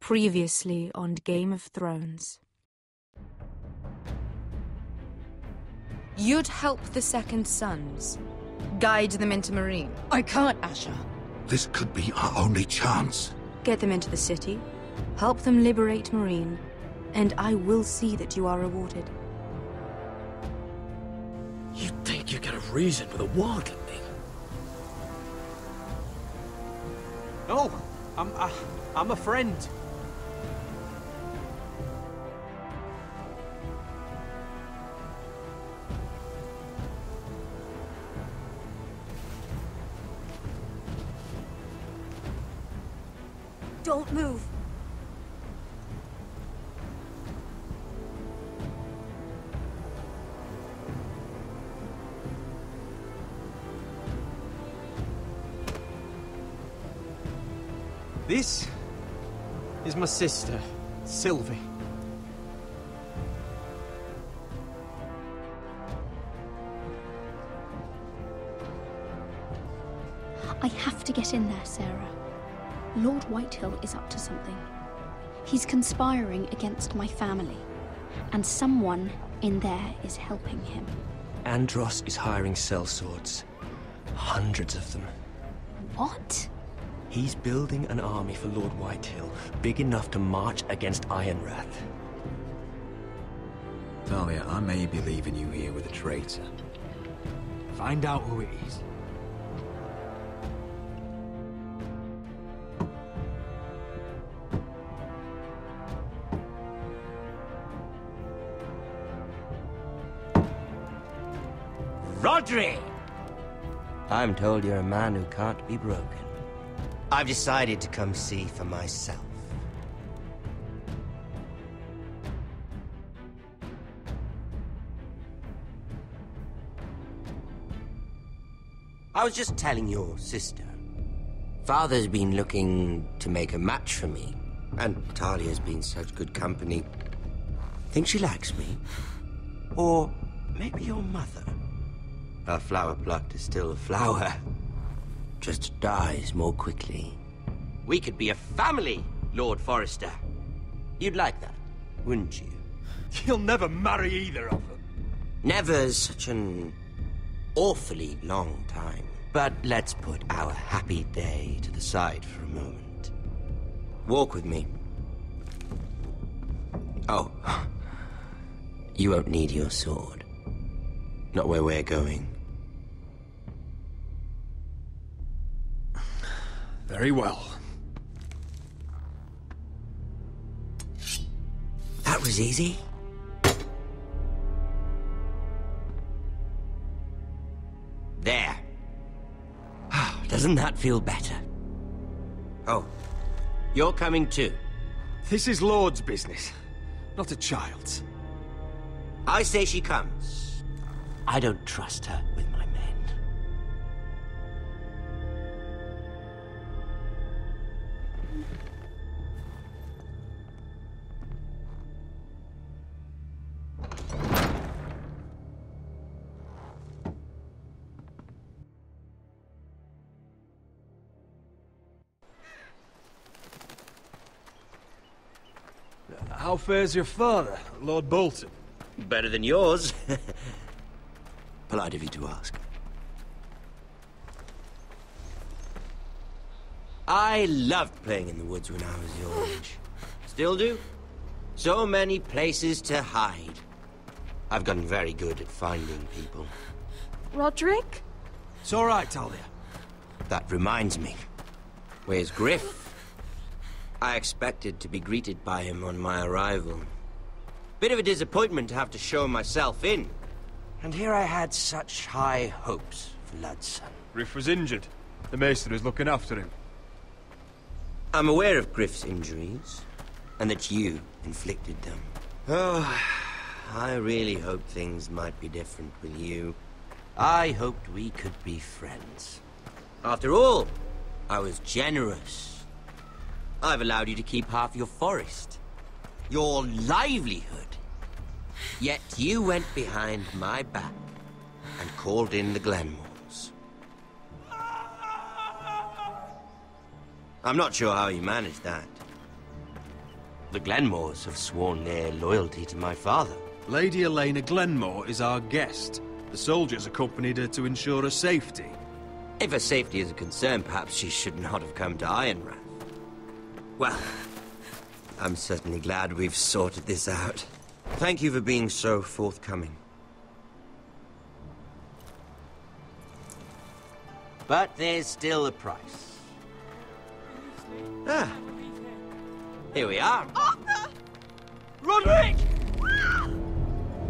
Previously on Game of Thrones. You'd help the Second Sons. Guide them into Marine. I can't, Asher. This could be our only chance. Get them into the city. Help them liberate Marine. And I will see that you are rewarded. You think you can reason with a wardling? No, I'm a friend. Don't move. This is my sister, Sylvie. I have to get in there, Sarah. Lord Whitehill is up to something. He's conspiring against my family, and someone in there is helping him. Andros is hiring sellswords. Hundreds of them. What? He's building an army for Lord Whitehill, big enough to march against Ironrath. Talia, I may be leaving you here with a traitor. Find out who it is. Rodri! I'm told you're a man who can't be broken. I've decided to come see for myself. I was just telling your sister. Father's been looking to make a match for me, and Talia's been such good company. Think she likes me? Or maybe your mother? Her flower plucked is still a flower. Just dies more quickly. We could be a family, Lord Forrester. You'd like that, wouldn't you? You'll never marry either of them. Never's such an awfully long time. But let's put our happy day to the side for a moment. Walk with me. Oh, you won't need your sword. Not where we're going. Very well. That was easy. There. Doesn't that feel better? Oh, you're coming too. This is Lord's business, not a child's. I say she comes. I don't trust her with my men. How fares your father, Lord Bolton? Better than yours. Polite of you to ask. I loved playing in the woods when I was your age. Still do. So many places to hide. I've gotten very good at finding people. Roderick? It's all right, Talia. That reminds me. Where's Griff? I expected to be greeted by him on my arrival. Bit of a disappointment to have to show myself in. And here I had such high hopes for Ludson. Griff was injured. The maester is looking after him. I'm aware of Griff's injuries, and that you inflicted them. Oh, I really hoped things might be different with you. I hoped we could be friends. After all, I was generous. I've allowed you to keep half your forest. Your livelihood. Yet you went behind my back and called in the Glenmores. I'm not sure how you managed that. The Glenmores have sworn their loyalty to my father. Lady Elena Glenmore is our guest. The soldiers accompanied her to ensure her safety. If her safety is a concern, perhaps she should not have come to Ironrath. Well, I'm certainly glad we've sorted this out. Thank you for being so forthcoming. But there's still a price. Ah. Here we are. Arthur! Roderick!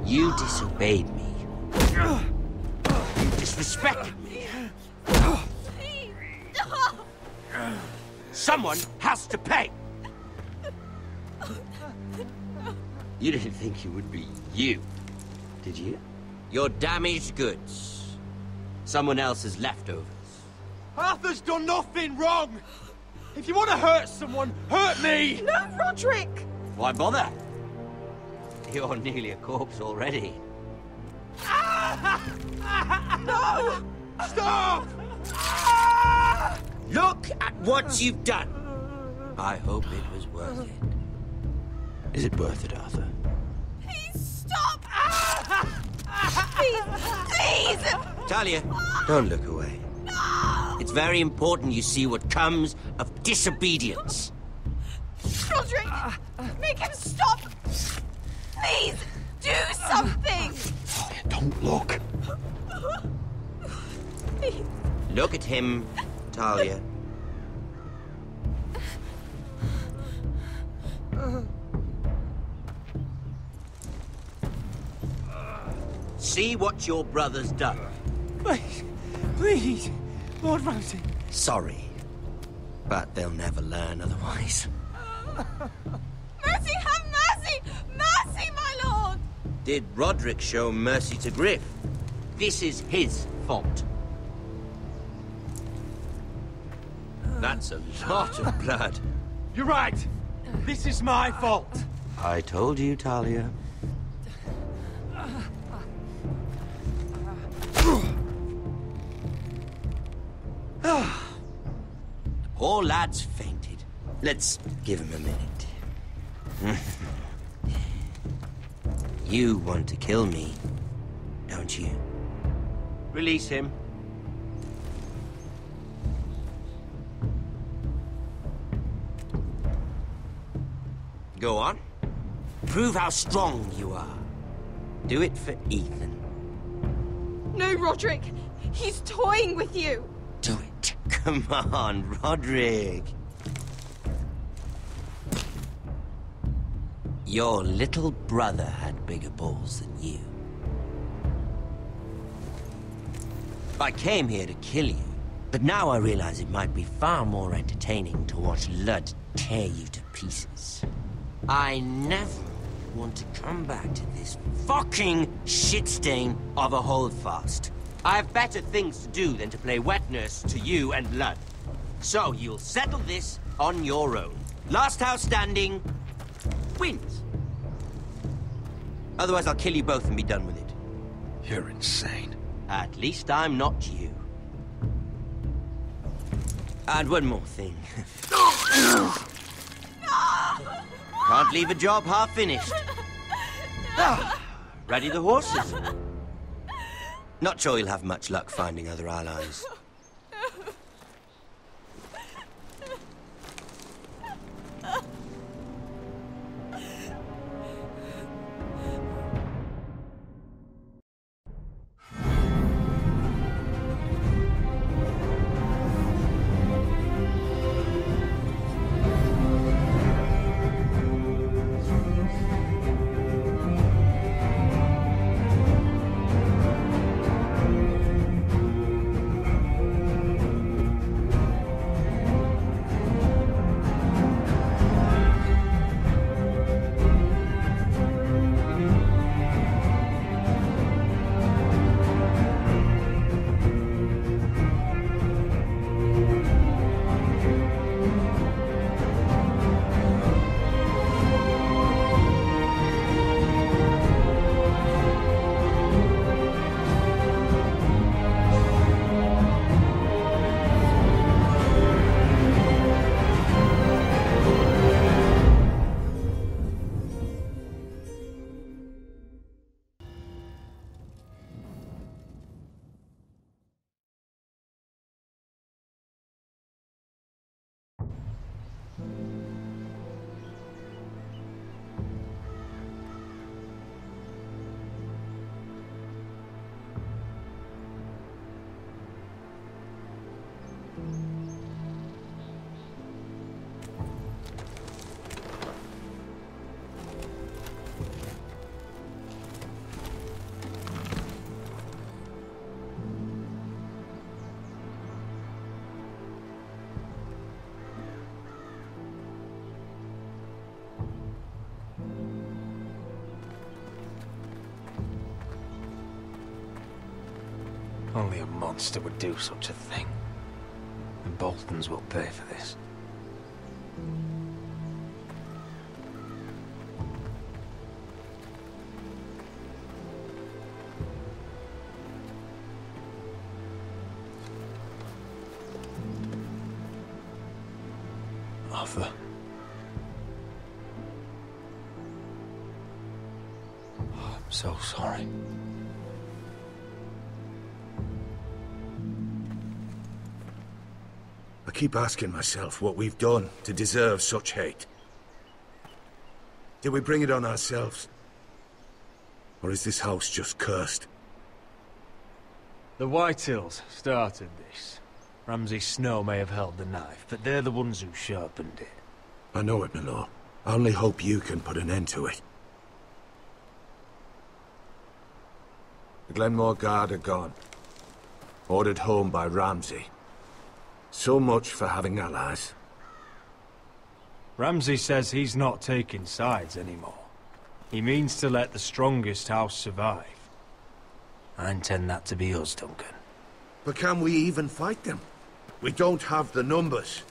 You disobeyed me. You disrespected me. Someone has to pay! You didn't think it would be you, did you? Your damaged goods. Someone else's leftovers. Arthur's done nothing wrong! If you want to hurt someone, hurt me! No, Roderick! Why bother? You're nearly a corpse already. No! Stop! Look at what you've done! I hope it was worth it. Is it worth it, Arthur? Please stop! Please! Please! Talia, don't look away. No! It's very important you see what comes of disobedience. Roderick! Make him stop! Please! Do something! Talia, don't look. Please. Look at him, Talia. See what your brother's done. Please, Lord Ramsay. Sorry, but they'll never learn otherwise. Mercy, have mercy! Mercy, my lord! Did Roderick show mercy to Griff? This is his fault. That's a lot of blood. You're right. This is my fault. I told you, Talia. The poor lad's fainted. Let's give him a minute. You want to kill me, don't you? Release him. Go on. Prove how strong you are. Do it for Ethan. No, Roderick! He's toying with you! Do it. Come on, Roderick. Your little brother had bigger balls than you. I came here to kill you, but now I realize it might be far more entertaining to watch Lud tear you to pieces. I never want to come back to this fucking shit stain of a holdfast. I have better things to do than to play wet nurse to you and Lud. So you'll settle this on your own. Last house standing wins. Otherwise I'll kill you both and be done with it. You're insane. At least I'm not you. And one more thing. Can't leave a job half finished. Ready the horses? Not sure you'll have much luck finding other allies. Only a monster would do such a thing. The Boltons will pay for this. Arthur. Oh, I'm so sorry. I keep asking myself what we've done to deserve such hate. Did we bring it on ourselves? Or is this house just cursed? The Whitehills started this. Ramsay Snow may have held the knife, but they're the ones who sharpened it. I know it, my lord. I only hope you can put an end to it. The Glenmore Guard are gone. Ordered home by Ramsay. So much for having allies. Ramsay says he's not taking sides anymore. He means to let the strongest house survive. I intend that to be us, Duncan. But can we even fight them? We don't have the numbers.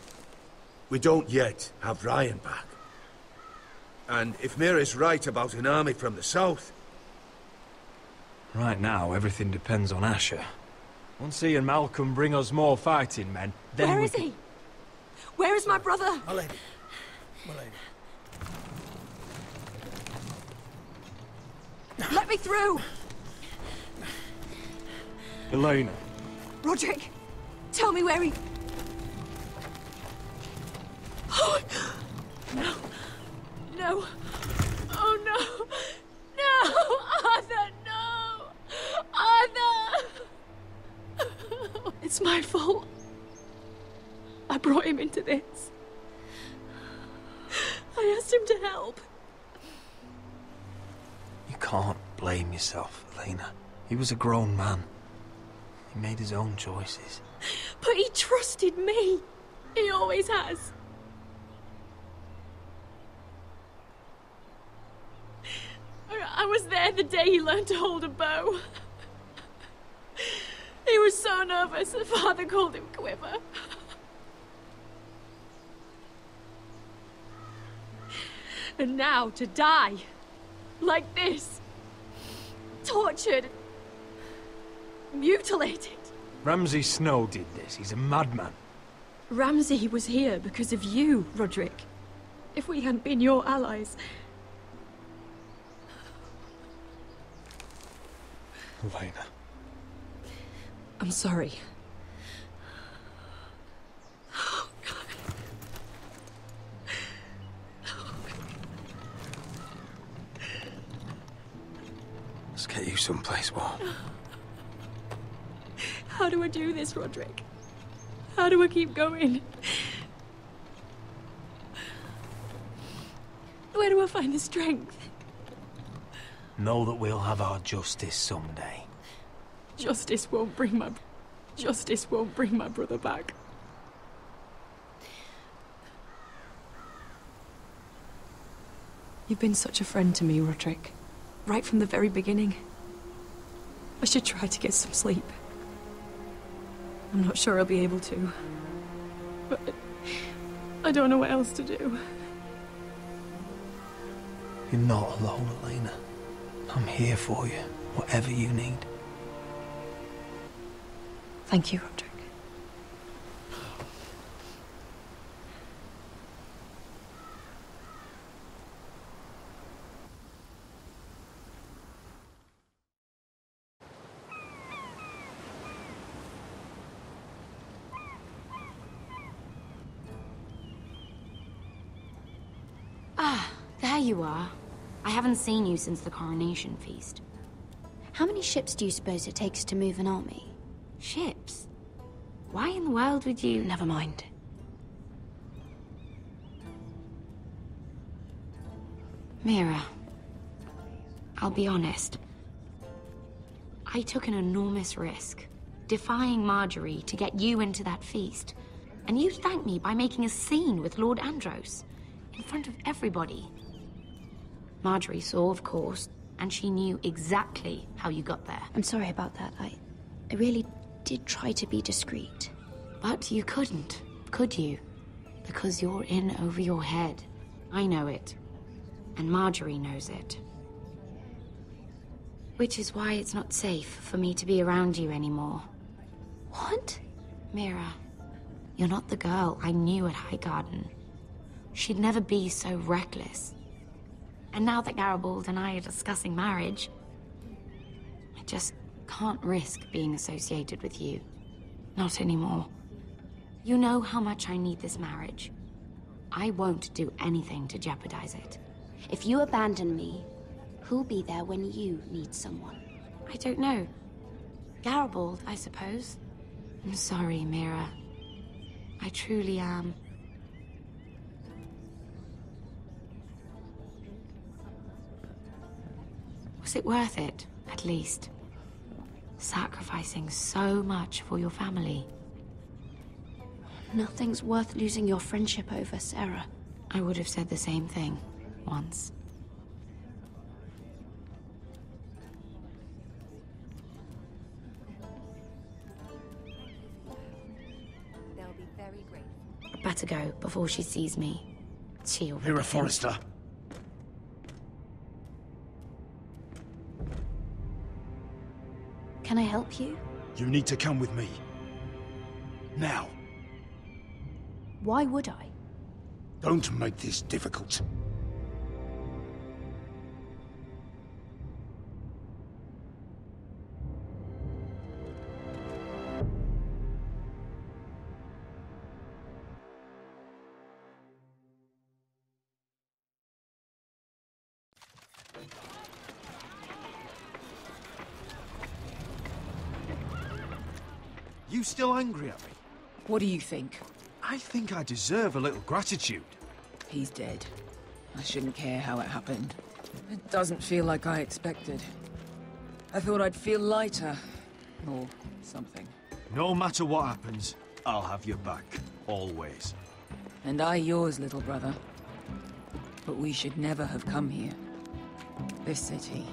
We don't yet have Ryan back. And if Mira's right about an army from the south... Right now, everything depends on Asher. Once he and Malcolm bring us more fighting men, then Where is he? Where is my brother? My lady. My lady. Let me through! Elena. Roderick, tell me where he... Oh, no. No. Oh, no. No! Arthur, no! Arthur! It's my fault. I brought him into this. I asked him to help. You can't blame yourself, Elena. He was a grown man. He made his own choices. But he trusted me. He always has. I was there the day he learned to hold a bow. He was so nervous that Father called him Quiver. And now to die. Like this. Tortured. Mutilated. Ramsay Snow did this. He's a madman. Ramsay was here because of you, Roderick. If we hadn't been your allies... Elena. I'm sorry. Oh, God. Let's get you someplace warm. How do I do this, Roderick? How do I keep going? Where do I find the strength? Know that we'll have our justice someday. Justice won't bring my brother back. You've been such a friend to me, Roderick. Right from the very beginning. I should try to get some sleep. I'm not sure I'll be able to. But I don't know what else to do. You're not alone, Elena. I'm here for you, whatever you need. Thank you, Roderick. Ah, there you are. I haven't seen you since the coronation feast. How many ships do you suppose it takes to move an army? Ships? Why in the world would you... Never mind. Mira, I'll be honest. I took an enormous risk, defying Marjorie to get you into that feast. And you thanked me by making a scene with Lord Andros, in front of everybody. Marjorie saw, of course, and she knew exactly how you got there. I'm sorry about that. I really did try to be discreet. But you couldn't, could you? Because you're in over your head. I know it. And Marjorie knows it. Which is why it's not safe for me to be around you anymore. What? Mira, you're not the girl I knew at Highgarden. She'd never be so reckless. And now that Garibald and I are discussing marriage, I just can't risk being associated with you. Not anymore. You know how much I need this marriage. I won't do anything to jeopardize it. If you abandon me, who'll be there when you need someone? I don't know. Garibald, I suppose. I'm sorry, Mira. I truly am. Was it worth it, at least? Sacrificing so much for your family. Nothing's worth losing your friendship over, Sarah. I would have said the same thing, once. They'll be very grateful. Better go before she sees me. She already Mira thinks- Forrester. Can I help you? You need to come with me. Now. Why would I? Don't make this difficult. You still angry at me? What do you think? I think I deserve a little gratitude. He's dead. I shouldn't care how it happened. It doesn't feel like I expected. I thought I'd feel lighter. Or something. No matter what happens, I'll have your back. Always. And I yours, little brother. But we should never have come here. This city.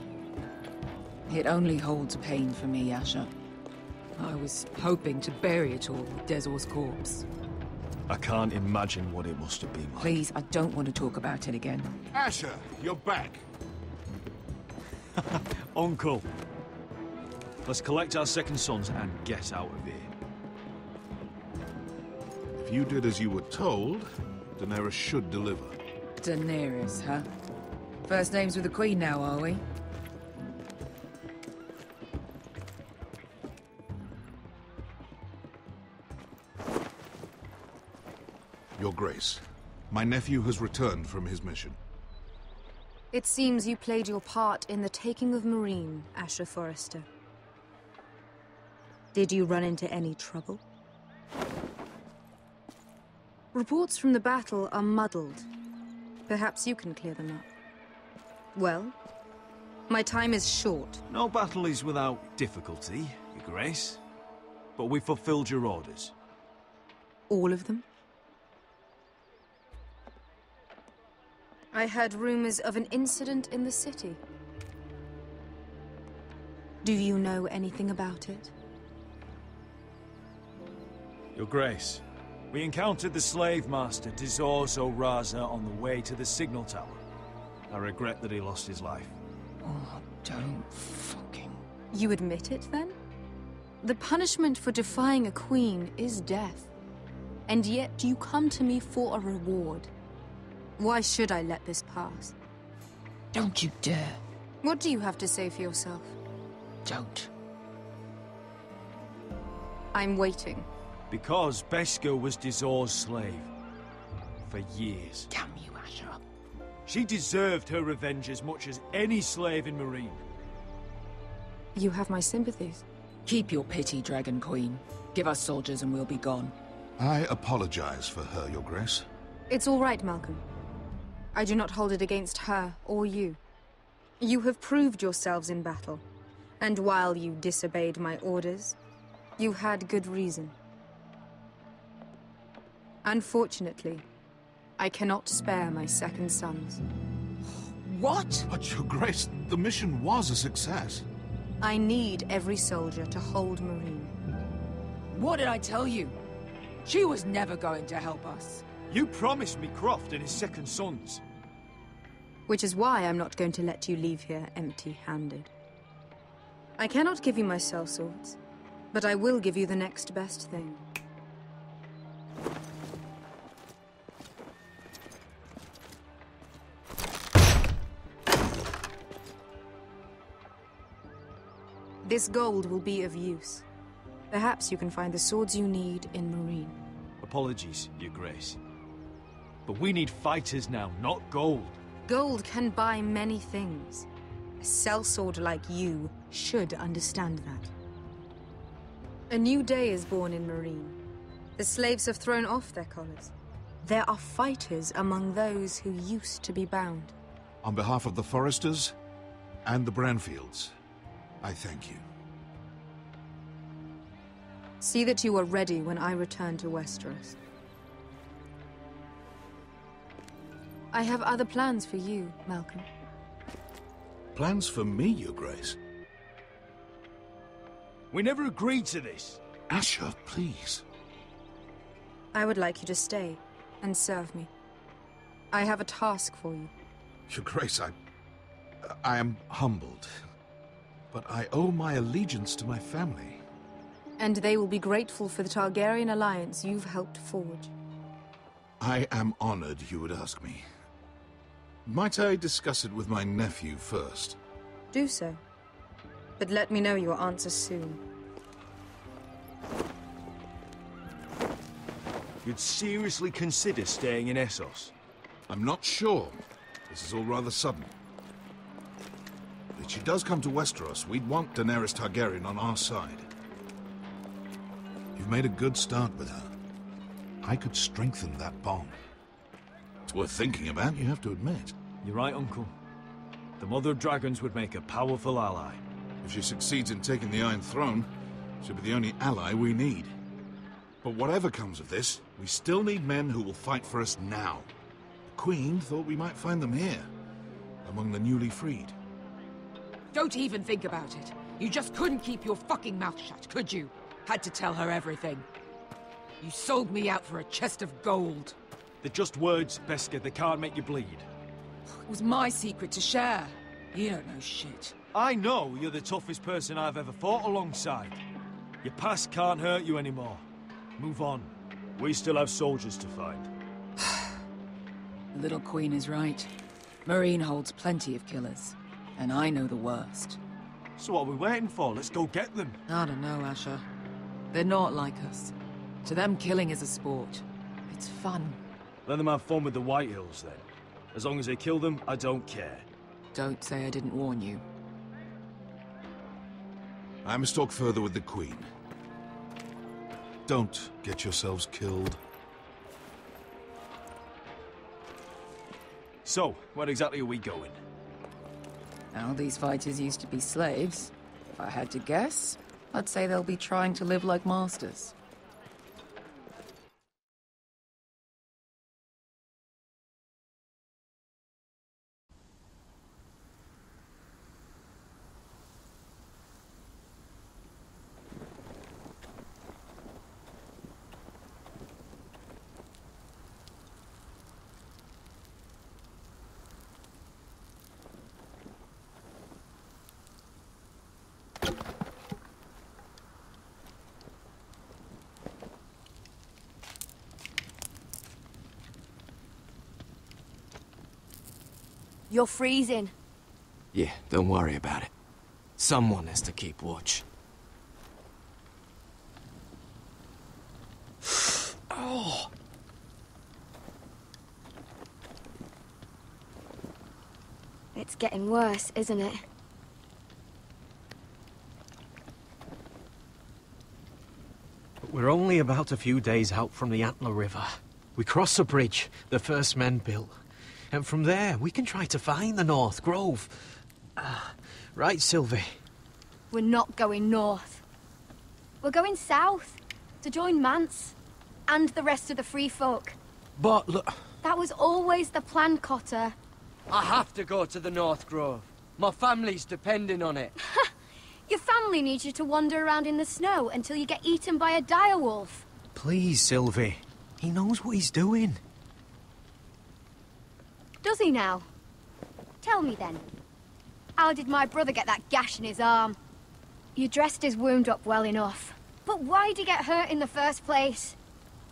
It only holds pain for me, Asher. I was hoping to bury it all with Dezor's corpse. I can't imagine what it must have been like. Please, I don't want to talk about it again. Asher, you're back. Uncle. Let's collect our second sons and get out of here. If you did as you were told, Daenerys should deliver. Daenerys, huh? First names with the Queen now, are we? Your Grace, my nephew has returned from his mission. It seems you played your part in the taking of Marine, Asher Forrester. Did you run into any trouble? Reports from the battle are muddled. Perhaps you can clear them up. Well, my time is short. No battle is without difficulty, Your Grace. But we fulfilled your orders. All of them? I heard rumors of an incident in the city. Do you know anything about it? Your Grace, we encountered the slave master Dezor Zoraza on the way to the signal tower. I regret that he lost his life. Oh, don't fucking... You admit it, then? The punishment for defying a queen is death. And yet you come to me for a reward. Why should I let this pass? Don't you dare. What do you have to say for yourself? Don't. I'm waiting. Because Beskha was Dezor's slave. For years. Damn you, Asher. She deserved her revenge as much as any slave in Marine. You have my sympathies. Keep your pity, Dragon Queen. Give us soldiers and we'll be gone. I apologize for her, Your Grace. It's all right, Malcolm. I do not hold it against her or you. You have proved yourselves in battle. And while you disobeyed my orders, you had good reason. Unfortunately, I cannot spare my second sons. What? But, Your Grace, the mission was a success. I need every soldier to hold Marine. What did I tell you? She was never going to help us. You promised me Croft and his second sons. Which is why I'm not going to let you leave here empty-handed. I cannot give you my sellswords, but I will give you the next best thing. This gold will be of use. Perhaps you can find the swords you need in Marine. Apologies, Your Grace. But we need fighters now, not gold. Gold can buy many things. A sellsword like you should understand that. A new day is born in Marine. The slaves have thrown off their collars. There are fighters among those who used to be bound. On behalf of the Foresters and the Branfields, I thank you. See that you are ready when I return to Westeros. I have other plans for you, Malcolm. Plans for me, Your Grace? We never agreed to this. Asher, please. I would like you to stay and serve me. I have a task for you. Your Grace, I am humbled. But I owe my allegiance to my family. And they will be grateful for the Targaryen alliance you've helped forge. I am honored you would ask me. Might I discuss it with my nephew first? Do so. But let me know your answer soon. You'd seriously consider staying in Essos? I'm not sure. This is all rather sudden. If she does come to Westeros, we'd want Daenerys Targaryen on our side. You've made a good start with her. I could strengthen that bond. It's worth thinking about, you have to admit. You're right, Uncle. The Mother of Dragons would make a powerful ally. If she succeeds in taking the Iron Throne, she'll be the only ally we need. But whatever comes of this, we still need men who will fight for us now. The Queen thought we might find them here, among the newly freed. Don't even think about it. You just couldn't keep your fucking mouth shut, could you? Had to tell her everything. You sold me out for a chest of gold. They're just words, Beskha. They can't make you bleed. It was my secret to share. You don't know shit. I know you're the toughest person I've ever fought alongside. Your past can't hurt you anymore. Move on. We still have soldiers to find. The little queen is right. Marine holds plenty of killers. And I know the worst. So what are we waiting for? Let's go get them. I don't know, Asher. They're not like us. To them, killing is a sport. It's fun. Let them have fun with the White Hills, then. As long as they kill them, I don't care. Don't say I didn't warn you. I must talk further with the Queen. Don't get yourselves killed. So, where exactly are we going? Now, these fighters used to be slaves. If I had to guess, I'd say they'll be trying to live like masters. You're freezing. Yeah, don't worry about it. Someone has to keep watch. Oh! It's getting worse, isn't it? But we're only about a few days out from the Antler River. We cross a bridge the first men built. And from there, we can try to find the North Grove. Right, Sylvie? We're not going north. We're going south, to join Mance, and the rest of the Free Folk. But look... That was always the plan, Cotter. I have to go to the North Grove. My family's depending on it. Your family needs you to wander around in the snow until you get eaten by a direwolf. Please, Sylvie. He knows what he's doing. Does he now? Tell me then. How did my brother get that gash in his arm? You dressed his wound up well enough. But why did he get hurt in the first place?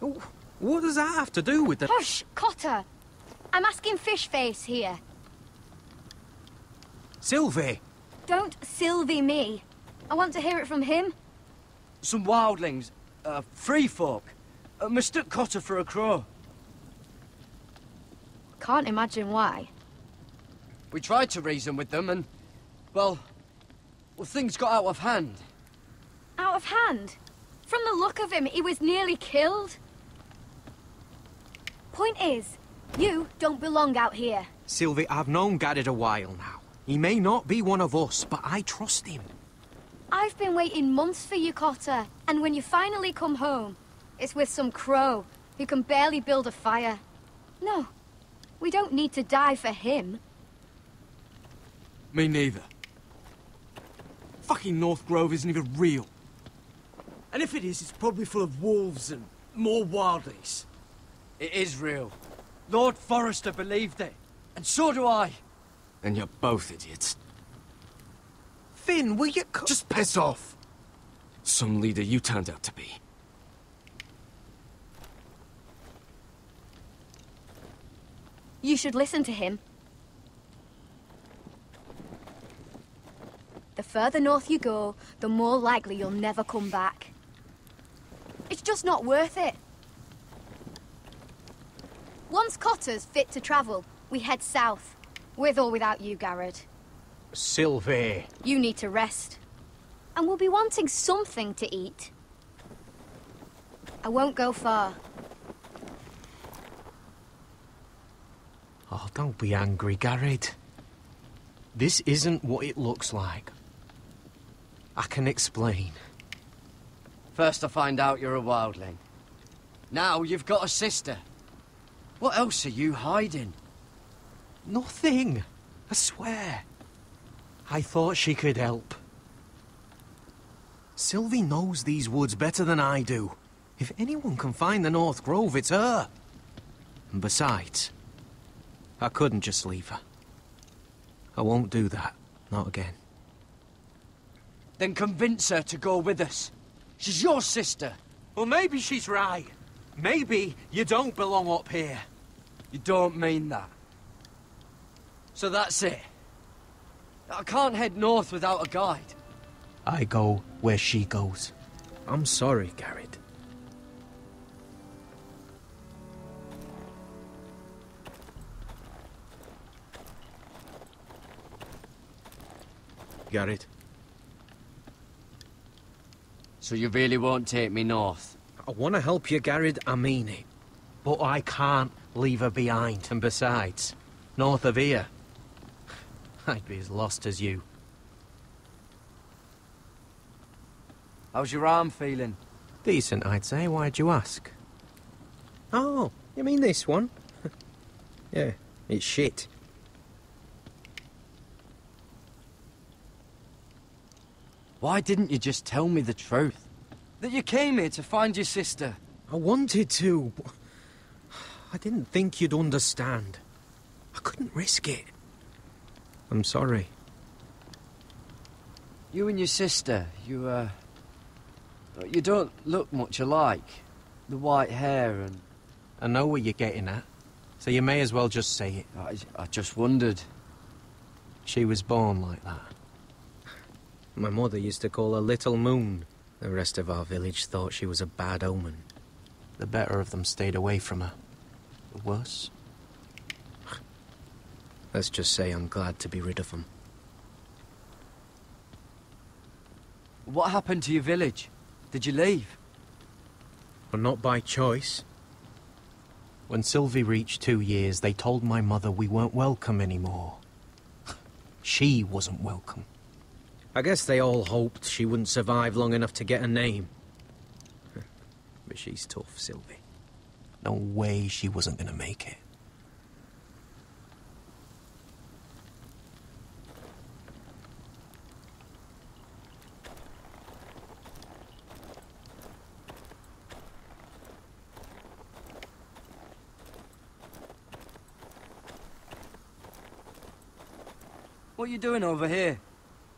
Oh, what does that have to do with the... Hush, Cotter! I'm asking Fishface here. Sylvie! Don't Sylvie me. I want to hear it from him. Some wildlings, free folk, mistook Cotter for a crow. Can't imagine why. We tried to reason with them and, well, things got out of hand. Out of hand? From the look of him, he was nearly killed. Point is, you don't belong out here. Sylvie, I've known Garrett a while now. He may not be one of us, but I trust him. I've been waiting months for you, Cotter, and when you finally come home, it's with some crow who can barely build a fire. No, we don't need to die for him. Me neither. Fucking North Grove isn't even real. And if it is, it's probably full of wolves and more wildlings. It is real. Lord Forrester believed it. And so do I. And you're both idiots. Finn, will you... Just piss off! Some leader you turned out to be. You should listen to him. The further north you go, the more likely you'll never come back. It's just not worth it. Once Cotter's fit to travel, we head south. With or without you, Garrett. Sylvie. You need to rest. And we'll be wanting something to eat. I won't go far. Oh, don't be angry, Garrett. This isn't what it looks like. I can explain. First I find out you're a wildling. Now you've got a sister. What else are you hiding? Nothing. I swear. I thought she could help. Sylvie knows these woods better than I do. If anyone can find the North Grove, it's her. And besides, I couldn't just leave her. I won't do that. Not again. Then convince her to go with us. She's your sister. Well, maybe she's right. Maybe you don't belong up here. You don't mean that. So that's it. I can't head north without a guide. I go where she goes. I'm sorry, Garrett. Garrett. So you really won't take me north? I want to help you, Garrett, I mean it. But I can't leave her behind. And besides, north of here, I'd be as lost as you. How's your arm feeling? Decent, I'd say. Why'd you ask? Oh, you mean this one? Yeah, it's shit. Why didn't you just tell me the truth? That you came here to find your sister? I wanted to, but I didn't think you'd understand. I couldn't risk it. I'm sorry. You and your sister, you don't look much alike. The white hair and... I know what you're getting at, so you may as well just say it. I just wondered. She was born like that. My mother used to call her Little Moon. The rest of our village thought she was a bad omen. The better of them stayed away from her. The worse? Let's just say I'm glad to be rid of them. What happened to your village? Did you leave? Well, not by choice. When Sylvie reached 2 years, they told my mother we weren't welcome anymore. She wasn't welcome. I guess they all hoped she wouldn't survive long enough to get a name. But she's tough, Sylvie. No way she wasn't gonna make it. What are you doing over here?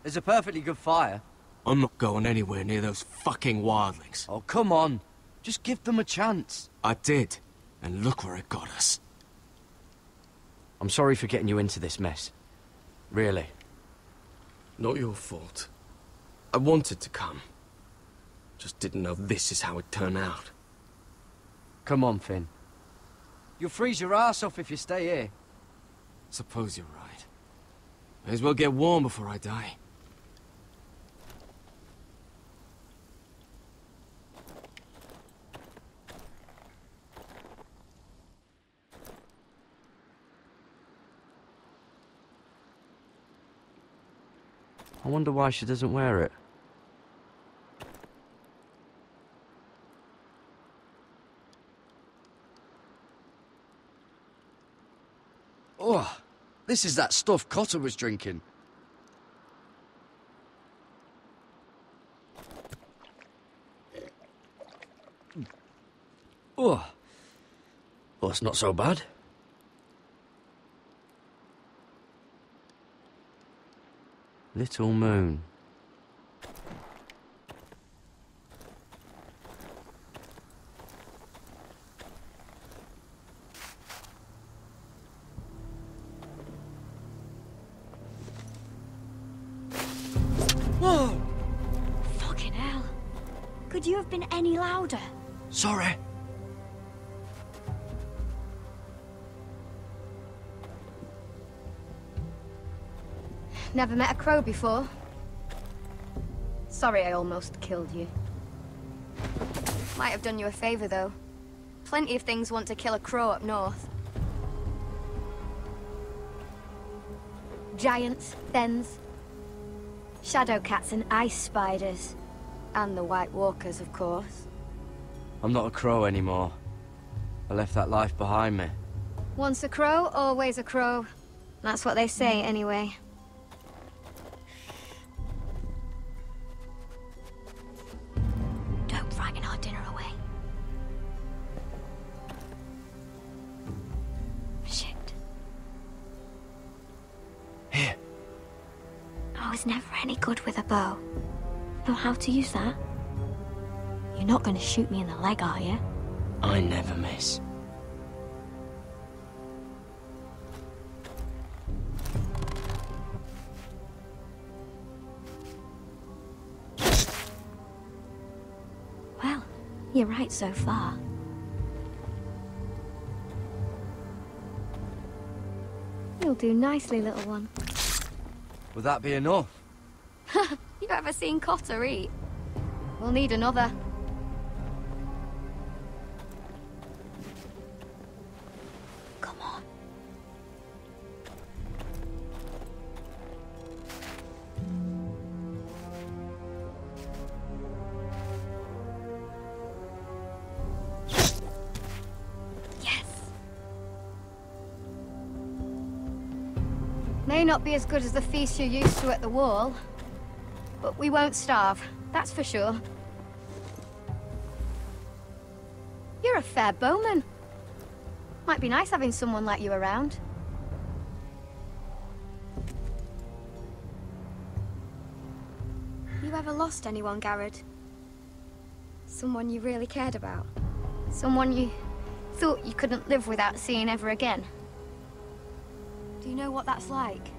There's a perfectly good fire. I'm not going anywhere near those fucking wildlings. Oh, come on. Just give them a chance. I did, and look where it got us. I'm sorry for getting you into this mess. Really. Not your fault. I wanted to come. Just didn't know this is how it'd turn out. Come on, Finn. You'll freeze your ass off if you stay here. Suppose you're right. May as well get warm before I die. I wonder why she doesn't wear it. Oh, this is that stuff Cotter was drinking. Oh, well, it's not so bad. Little moon. Whoa! Fucking hell. Could you have been any louder? Sorry. Never met a crow before. Sorry I almost killed you. Might have done you a favor, though. Plenty of things want to kill a crow up north. Giants, thens, shadow cats and ice spiders. And the White Walkers, of course. I'm not a crow anymore. I left that life behind me. Once a crow, always a crow. That's what they say, anyway. Don't frighten our dinner away. Shit. Here. I was never any good with a bow. Know how to use that? You're not going to shoot me in the leg, are you? I never miss. Well, you're right so far. You'll do nicely, little one. Would that be enough? You ever seen Cotter eat? We'll need another. Come on. Yes. May not be as good as the feast you're used to at the wall, but we won't starve, that's for sure. You're a fair bowman. Might be nice having someone like you around. You ever lost anyone, Garrett? Someone you really cared about? Someone you thought you couldn't live without seeing ever again? Do you know what that's like?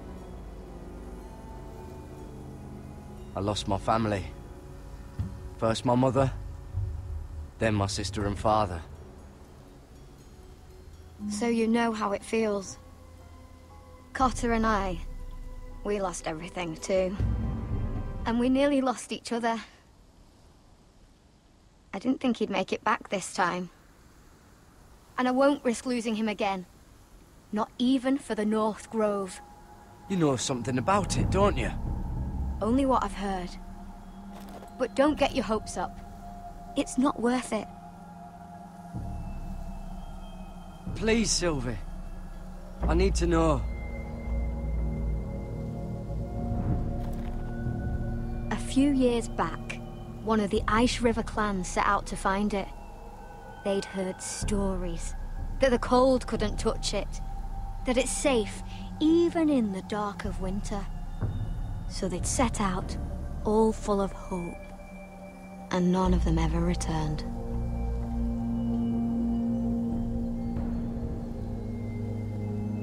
I lost my family. First my mother, then my sister and father. So you know how it feels. Cotter and I, we lost everything too. And we nearly lost each other. I didn't think he'd make it back this time. And I won't risk losing him again. Not even for the North Grove. You know something about it, don't you? Only what I've heard. But don't get your hopes up. It's not worth it. Please, Sylvie. I need to know. A few years back, one of the Ice River clans set out to find it. They'd heard stories. That the cold couldn't touch it. That it's safe, even in the dark of winter. So they'd set out, all full of hope. And none of them ever returned.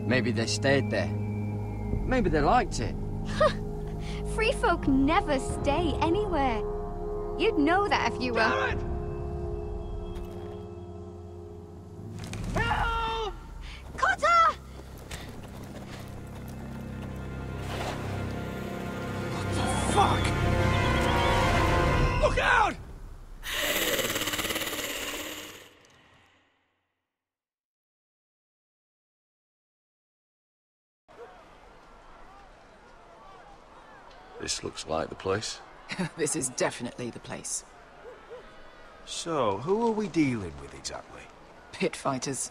Maybe they stayed there. Maybe they liked it. Free folk never stay anywhere. You'd know that if you were... Help! Cotter! What the fuck? Look out! This looks like the place. This is definitely the place. So, who are we dealing with exactly? Pit fighters.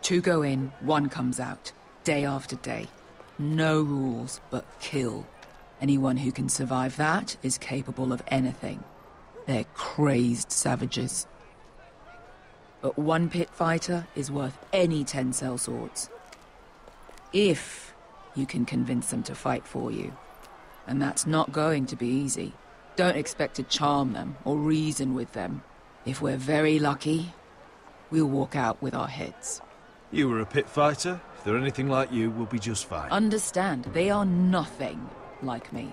2 go in, 1 comes out. Day after day. No rules, but kill. Anyone who can survive that is capable of anything. They're crazed savages. But 1 pit fighter is worth any 10 sellswords. If you can convince them to fight for you. And that's not going to be easy. Don't expect to charm them or reason with them. If we're very lucky, we'll walk out with our heads. You were a pit fighter. If they're anything like you, we'll be just fine. Understand, they are nothing like me.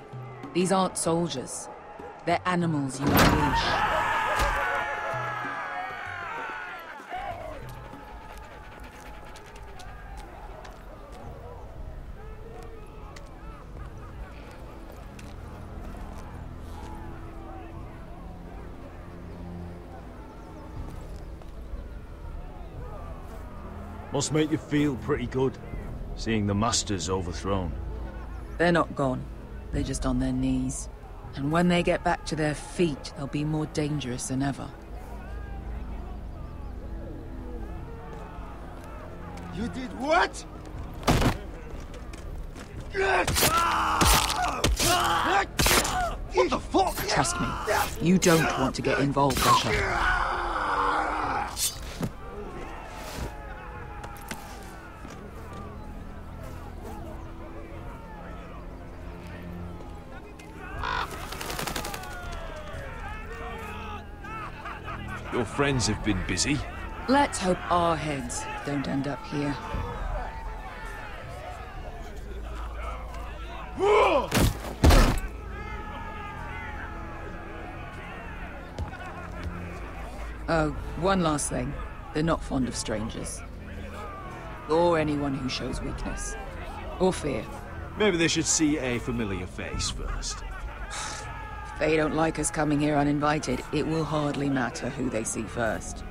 These aren't soldiers. They're animals you unleash. Must make you feel pretty good, seeing the Masters overthrown. They're not gone. They're just on their knees. And when they get back to their feet, they'll be more dangerous than ever. You did what? What the fuck? Trust me, you don't want to get involved, Asher. Your friends have been busy. Let's hope our heads don't end up here. Oh, one last thing. They're not fond of strangers. Or anyone who shows weakness. Or fear. Maybe they should see a familiar face first. If they don't like us coming here uninvited, it will hardly matter who they see first.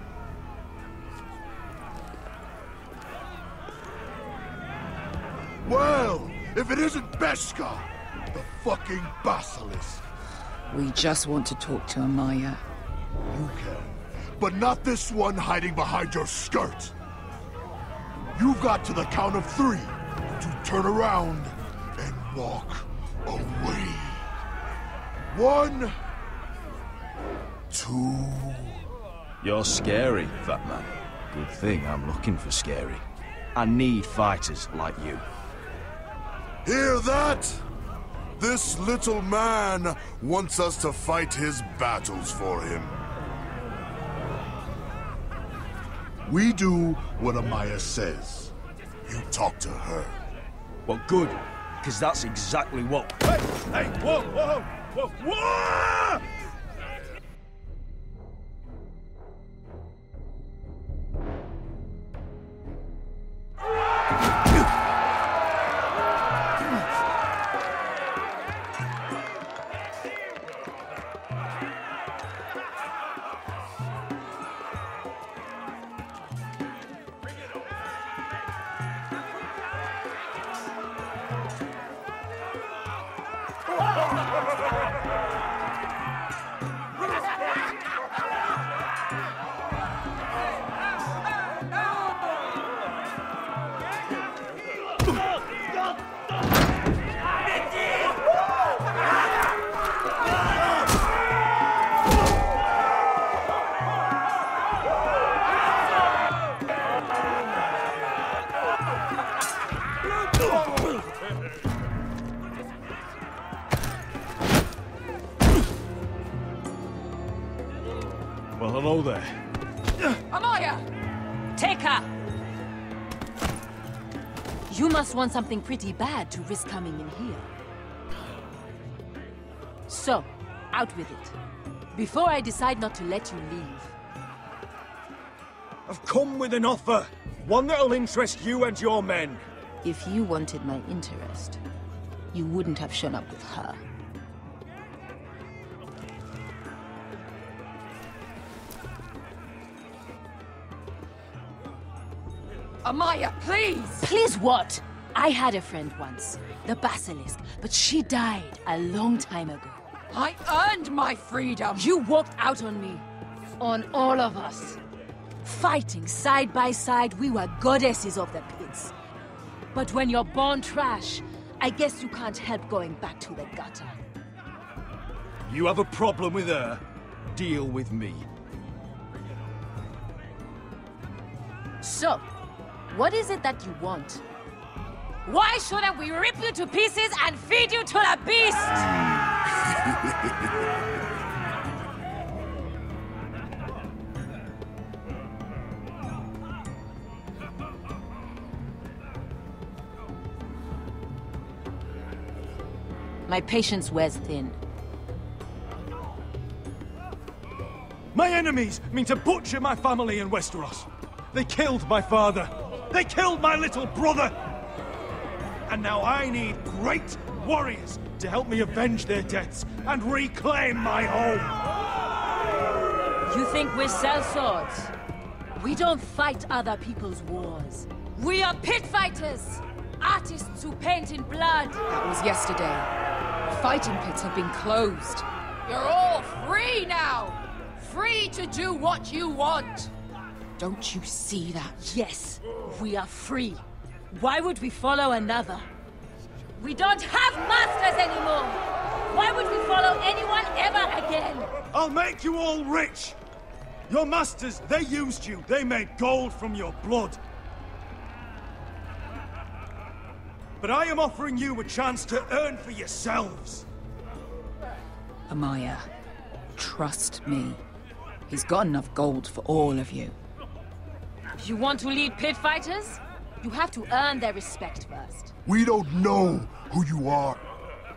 Well, if it isn't Beskar, the fucking basilisk. We just want to talk to Amaya. You can, but not this one hiding behind your skirt. You've got to the count of 3 to turn around and walk away. 1, 2... You're scary, fat man. Good thing I'm looking for scary. I need fighters like you. Hear that? This little man wants us to fight his battles for him. We do what Amaya says. You talk to her. Well, good, because that's exactly what... Hey, whoa, whoa, whoa, whoa! Well, hello there. Amaya! Take her! You must want something pretty bad to risk coming in here. So, out with it. Before I decide not to let you leave. I've come with an offer. One that'll interest you and your men. If you wanted my interest, you wouldn't have shown up with her. Amaya, please! Please what? I had a friend once, the Basilisk, but she died a long time ago. I earned my freedom! You walked out on me. On all of us. Fighting side by side, we were goddesses of the pits. But when you're born trash, I guess you can't help going back to the gutter. You have a problem with her? Deal with me. So, what is it that you want? Why shouldn't we rip you to pieces and feed you to the beast? My patience wears thin. My enemies mean to butcher my family in Westeros. They killed my father. They killed my little brother. And now I need great warriors to help me avenge their deaths and reclaim my home. You think we sell swords? We don't fight other people's wars. We are pit fighters! Artists who paint in blood! That was yesterday. The fighting pits have been closed. You're all free now! Free to do what you want! Don't you see that? Yes, we are free. Why would we follow another? We don't have masters anymore! Why would we follow anyone ever again? I'll make you all rich! Your masters, they used you. They made gold from your blood. But I am offering you a chance to earn for yourselves. Amaya, trust me. He's got enough gold for all of you. You want to lead pit fighters? You have to earn their respect first. We don't know who you are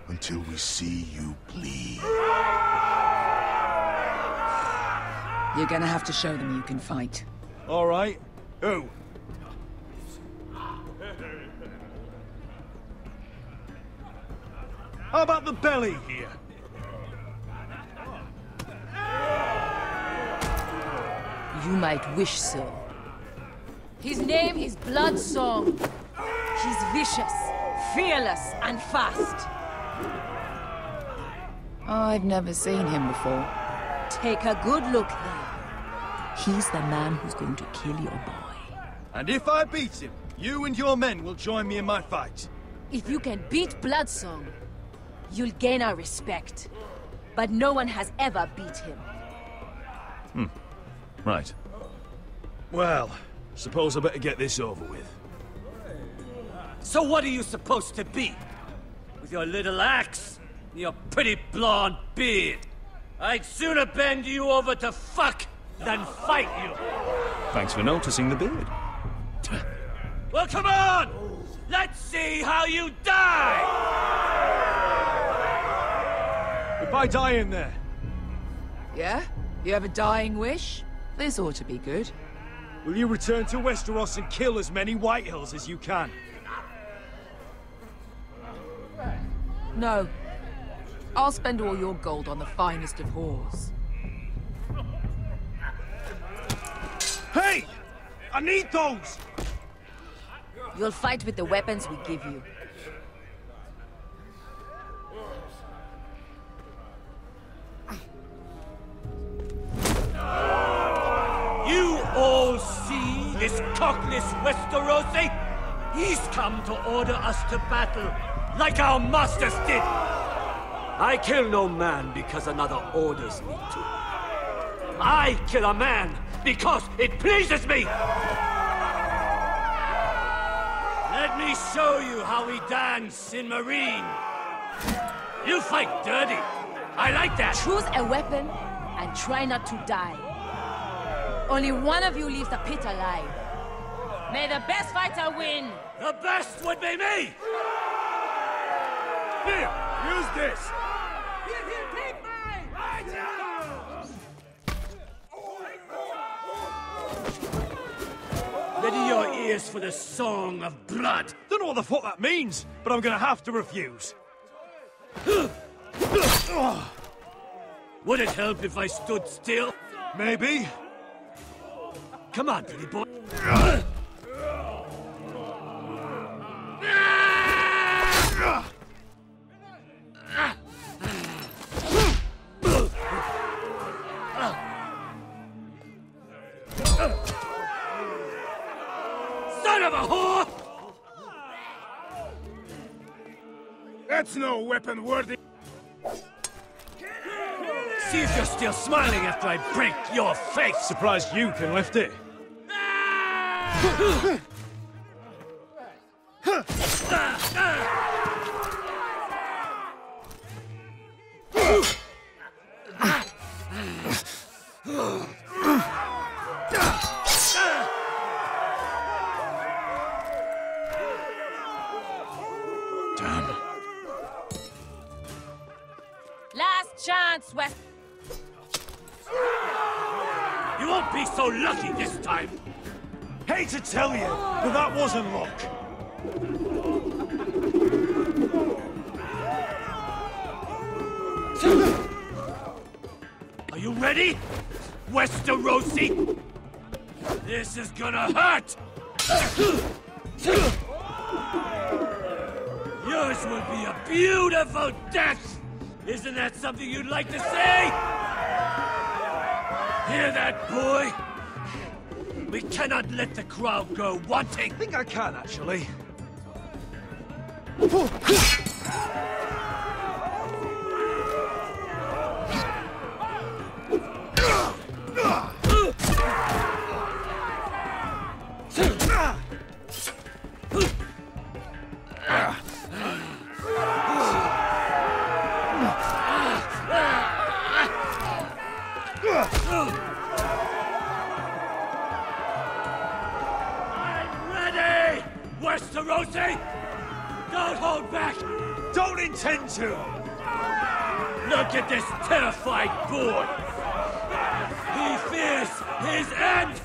until we see you bleed. You're gonna have to show them you can fight. All right. Who? How about the belly here? You might wish so. His name is Bloodsong. He's vicious, fearless, and fast. I've never seen him before. Take a good look then. He's the man who's going to kill your boy. And if I beat him, you and your men will join me in my fight. If you can beat Bloodsong, you'll gain our respect. But no one has ever beat him. Right. Well, suppose I better get this over with. So what are you supposed to be? With your little axe and your pretty blonde beard? I'd sooner bend you over to fuck than fight you. Thanks for noticing the beard. Well, come on! Let's see how you die! If I die in there. Yeah? You have a dying wish? This ought to be good. Will you return to Westeros and kill as many Whitehills as you can? No. I'll spend all your gold on the finest of whores. Hey! I need those! You'll fight with the weapons we give you. You all see this cockless Westerosi? He's come to order us to battle, like our masters did. I kill no man because another orders me to. I kill a man because it pleases me! Let me show you how we dance in Marine. You fight dirty. I like that. Choose a weapon and try not to die. Only one of you leaves the pit alive. May the best fighter win! The best would be me! Here, use this! Ready your ears for the song of blood. Don't know what the fuck that means, but I'm gonna have to refuse. Would it help if I stood still? Maybe. Come on, pretty boy. Son of a whore! That's no weapon worthy. See if you're still smiling after I break your face! Surprised you can lift it. Damn. Last chance, West. You won't be so lucky this time! Hate to tell you, but that wasn't luck. Are you ready, Westerosi? This is gonna hurt! Yours will be a beautiful death! Isn't that something you'd like to say? Hear that, boy? We cannot let the crowd go wanting! I think I can, actually. Westerosi! Don't hold back! Don't intend to! Look at this terrified boy! He fears his end!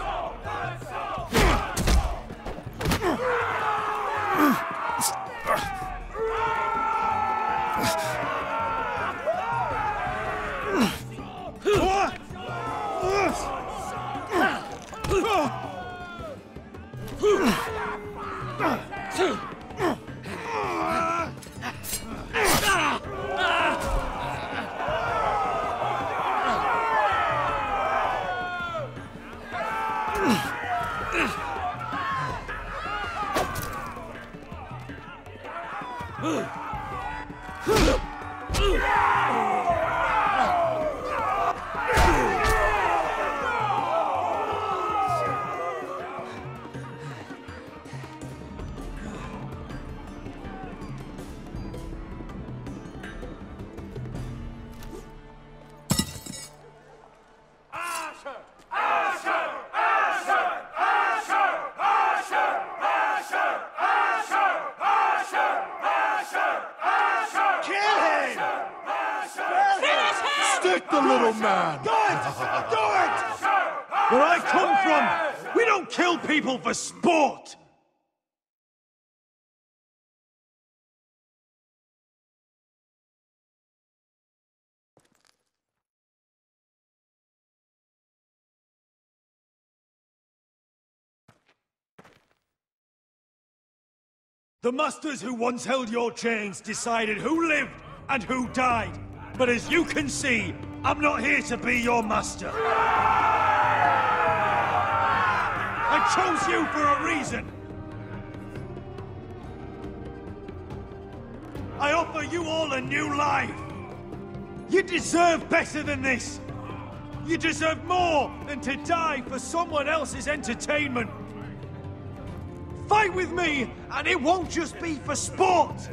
Stick the little man! Do it! Do it! Where I come from, we don't kill people for sport! The masters who once held your chains decided who lived and who died. But as you can see, I'm not here to be your master. I chose you for a reason. I offer you all a new life. You deserve better than this. You deserve more than to die for someone else's entertainment. Fight with me, and it won't just be for sport.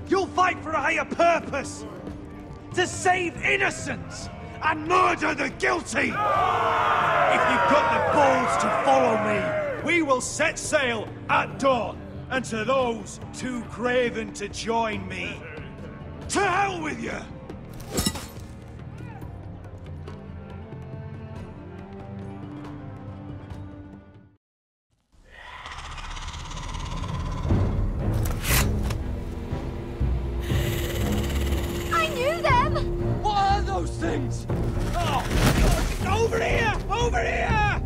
You'll fight for a higher purpose. To save innocents and murder the guilty! If you've got the balls to follow me, we will set sail at dawn. And to those too craven to join me, to hell with you! I knew them! What are those things? Oh! Over here! Over here!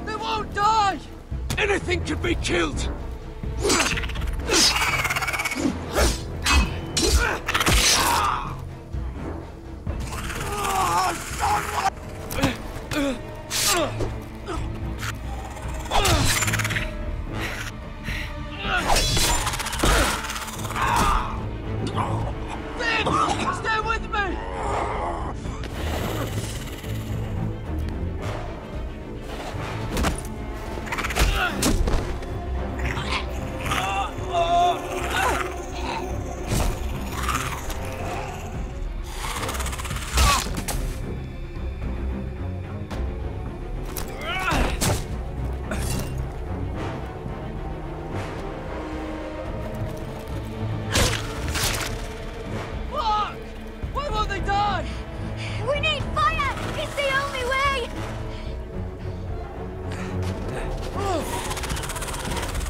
They won't die! Anything can be killed! Stay with me! Fuck! Why won't they die? We need fire! It's the only way!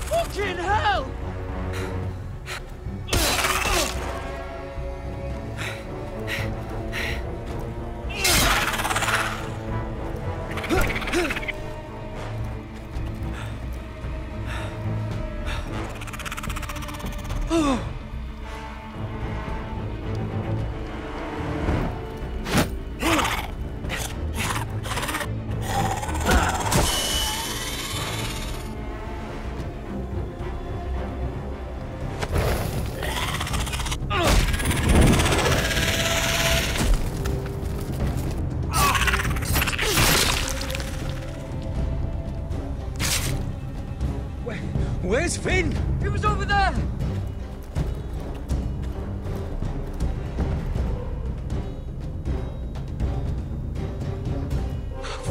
Fucking hell! Where's Finn? He was over there!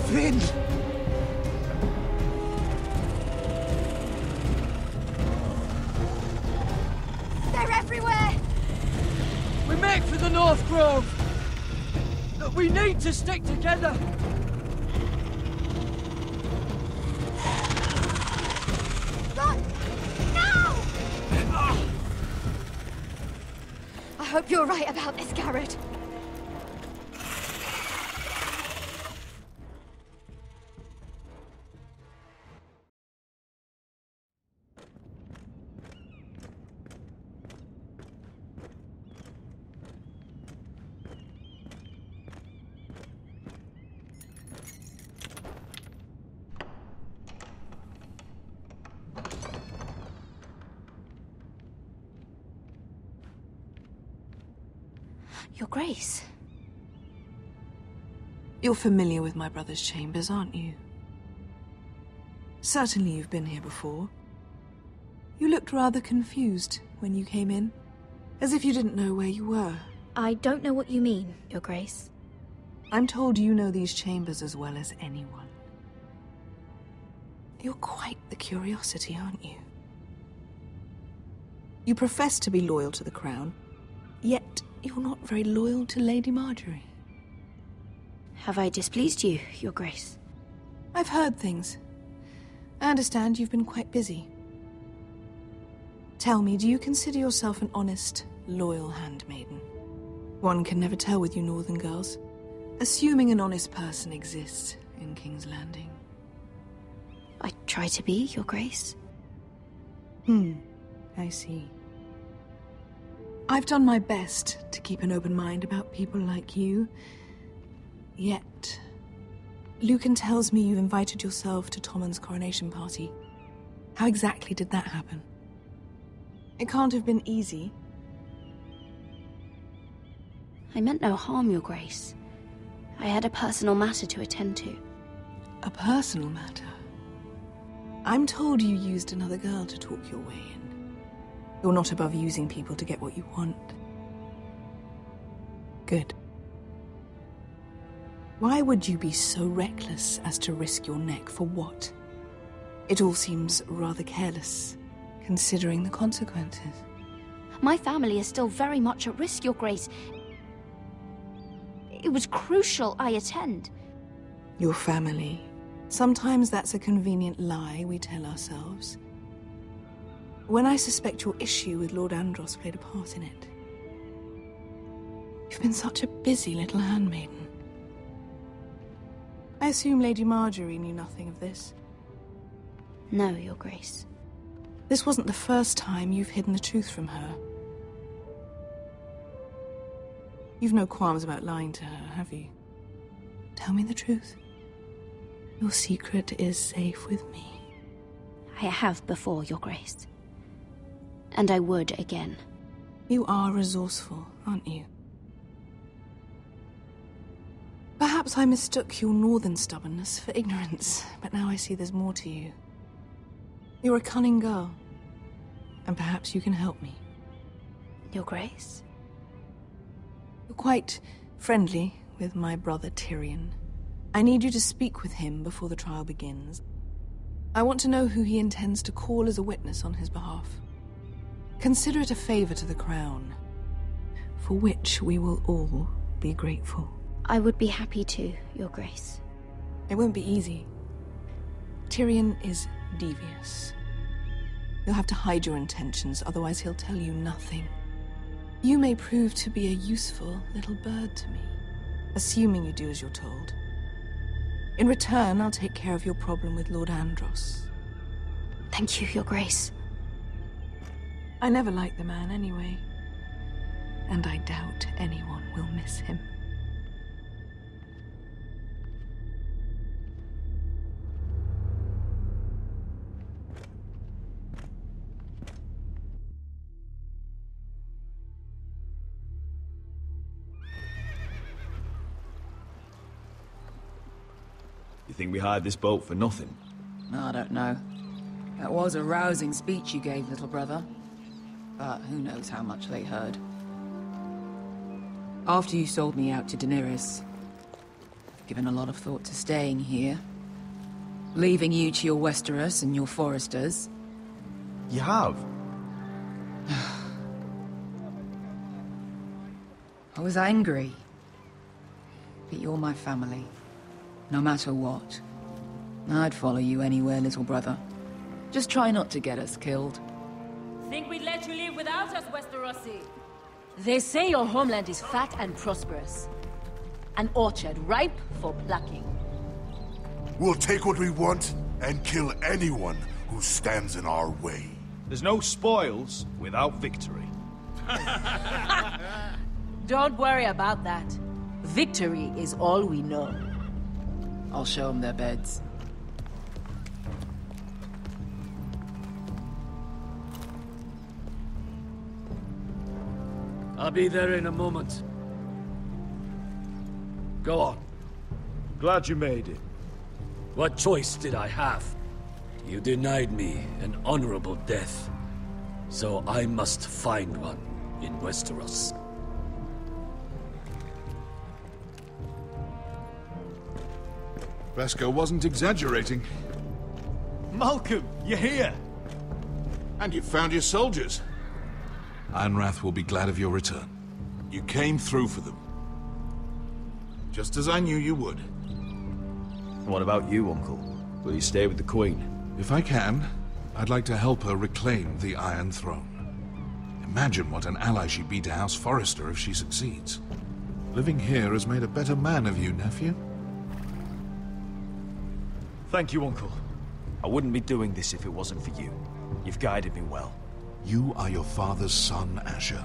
Finn! They're everywhere! We make for the North Grove! But we need to stick together! Run! Now! I hope you're right about this, Garrett. Your Grace. You're familiar with my brother's chambers, aren't you? Certainly you've been here before. You looked rather confused when you came in, as if you didn't know where you were. I don't know what you mean, Your Grace. I'm told you know these chambers as well as anyone. You're quite the curiosity, aren't you? You profess to be loyal to the crown, yet you're not very loyal to Lady Marjorie. Have I displeased you, Your Grace? I've heard things. I understand you've been quite busy. Tell me, do you consider yourself an honest, loyal handmaiden? One can never tell with you northern girls. Assuming an honest person exists in King's Landing. I try to be, Your Grace. I see. I've done my best to keep an open mind about people like you. Yet, Lucan tells me you invited yourself to Tommen's coronation party. How exactly did that happen? It can't have been easy. I meant no harm, Your Grace. I had a personal matter to attend to. A personal matter? I'm told you used another girl to talk your way in. You're not above using people to get what you want. Good. Why would you be so reckless as to risk your neck for what? It all seems rather careless, considering the consequences. My family is still very much at risk, Your Grace. It was crucial I attend. Your family. Sometimes that's a convenient lie we tell ourselves. When I suspect your issue with Lord Andros played a part in it. You've been such a busy little handmaiden. I assume Lady Marjorie knew nothing of this. No, Your Grace. This wasn't the first time you've hidden the truth from her. You've no qualms about lying to her, have you? Tell me the truth. Your secret is safe with me. I have before, Your Grace. And I would again. You are resourceful, aren't you? Perhaps I mistook your northern stubbornness for ignorance, but now I see there's more to you. You're a cunning girl, and perhaps you can help me. Your Grace? You're quite friendly with my brother Tyrion. I need you to speak with him before the trial begins. I want to know who he intends to call as a witness on his behalf. Consider it a favor to the crown, for which we will all be grateful. I would be happy to, Your Grace. It won't be easy. Tyrion is devious. You'll have to hide your intentions, otherwise he'll tell you nothing. You may prove to be a useful little bird to me, assuming you do as you're told. In return, I'll take care of your problem with Lord Andros. Thank you, Your Grace. I never liked the man anyway, and I doubt anyone will miss him. You think we hired this boat for nothing? I don't know. That was a rousing speech you gave, little brother. But who knows how much they heard. After you sold me out to Daenerys, I've given a lot of thought to staying here. Leaving you to your Westeros and your Foresters. You have? I was angry. But you're my family. No matter what. I'd follow you anywhere, little brother. Just try not to get us killed. Think we'd let you live without us, Westerosi? They say your homeland is fat and prosperous. An orchard ripe for plucking. We'll take what we want and kill anyone who stands in our way. There's no spoils without victory. Don't worry about that. Victory is all we know. I'll show them their beds. I'll be there in a moment. Go on. Glad you made it. What choice did I have? You denied me an honorable death. So I must find one in Westeros. Beskar wasn't exaggerating. Malcolm, you're here! And you found your soldiers. Ironrath will be glad of your return. You came through for them. Just as I knew you would. What about you, Uncle? Will you stay with the Queen? If I can, I'd like to help her reclaim the Iron Throne. Imagine what an ally she'd be to House Forrester if she succeeds. Living here has made a better man of you, nephew. Thank you, Uncle. I wouldn't be doing this if it wasn't for you. You've guided me well. You are your father's son, Asher.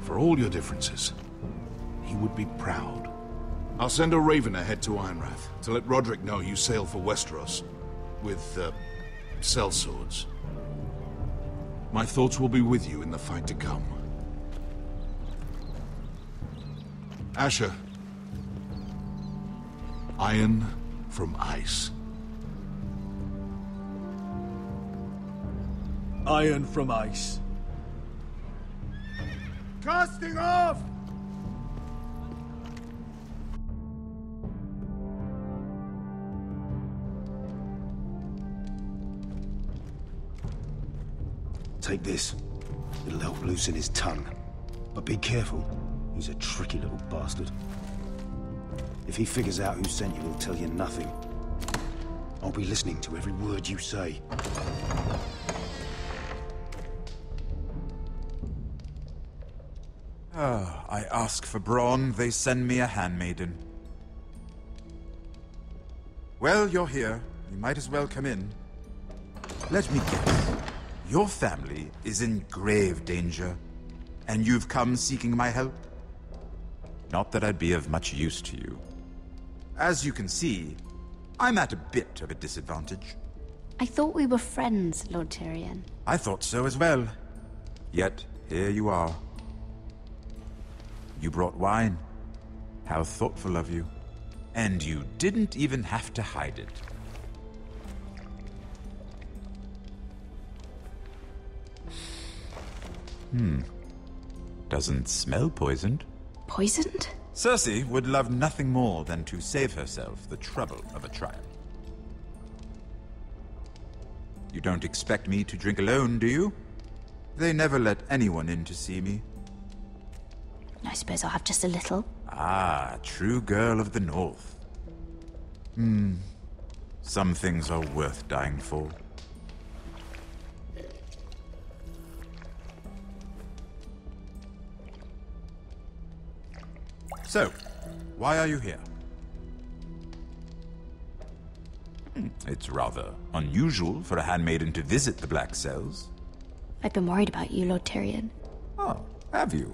For all your differences, he would be proud. I'll send a raven ahead to Ironrath to let Roderick know you sail for Westeros with, sellswords. My thoughts will be with you in the fight to come. Asher. Iron from ice. Iron from ice. Casting off! Take this. It'll help loosen his tongue. But be careful. He's a tricky little bastard. If he figures out who sent you, he'll tell you nothing. I'll be listening to every word you say. I ask for brawn, they send me a handmaiden. Well, you're here. You might as well come in. Let me guess. Your family is in grave danger, and you've come seeking my help? Not that I'd be of much use to you. As you can see, I'm at a bit of a disadvantage. I thought we were friends, Lord Tyrion. I thought so as well. Yet, here you are. You brought wine. How thoughtful of you. And you didn't even have to hide it. Doesn't smell poisoned. Poisoned? Cersei would love nothing more than to save herself the trouble of a trial. You don't expect me to drink alone, do you? They never let anyone in to see me. I suppose I'll have just a little. Ah, true girl of the North. Some things are worth dying for. So, why are you here? It's rather unusual for a handmaiden to visit the Black Cells. I've been worried about you, Lord Tyrion. Oh, have you?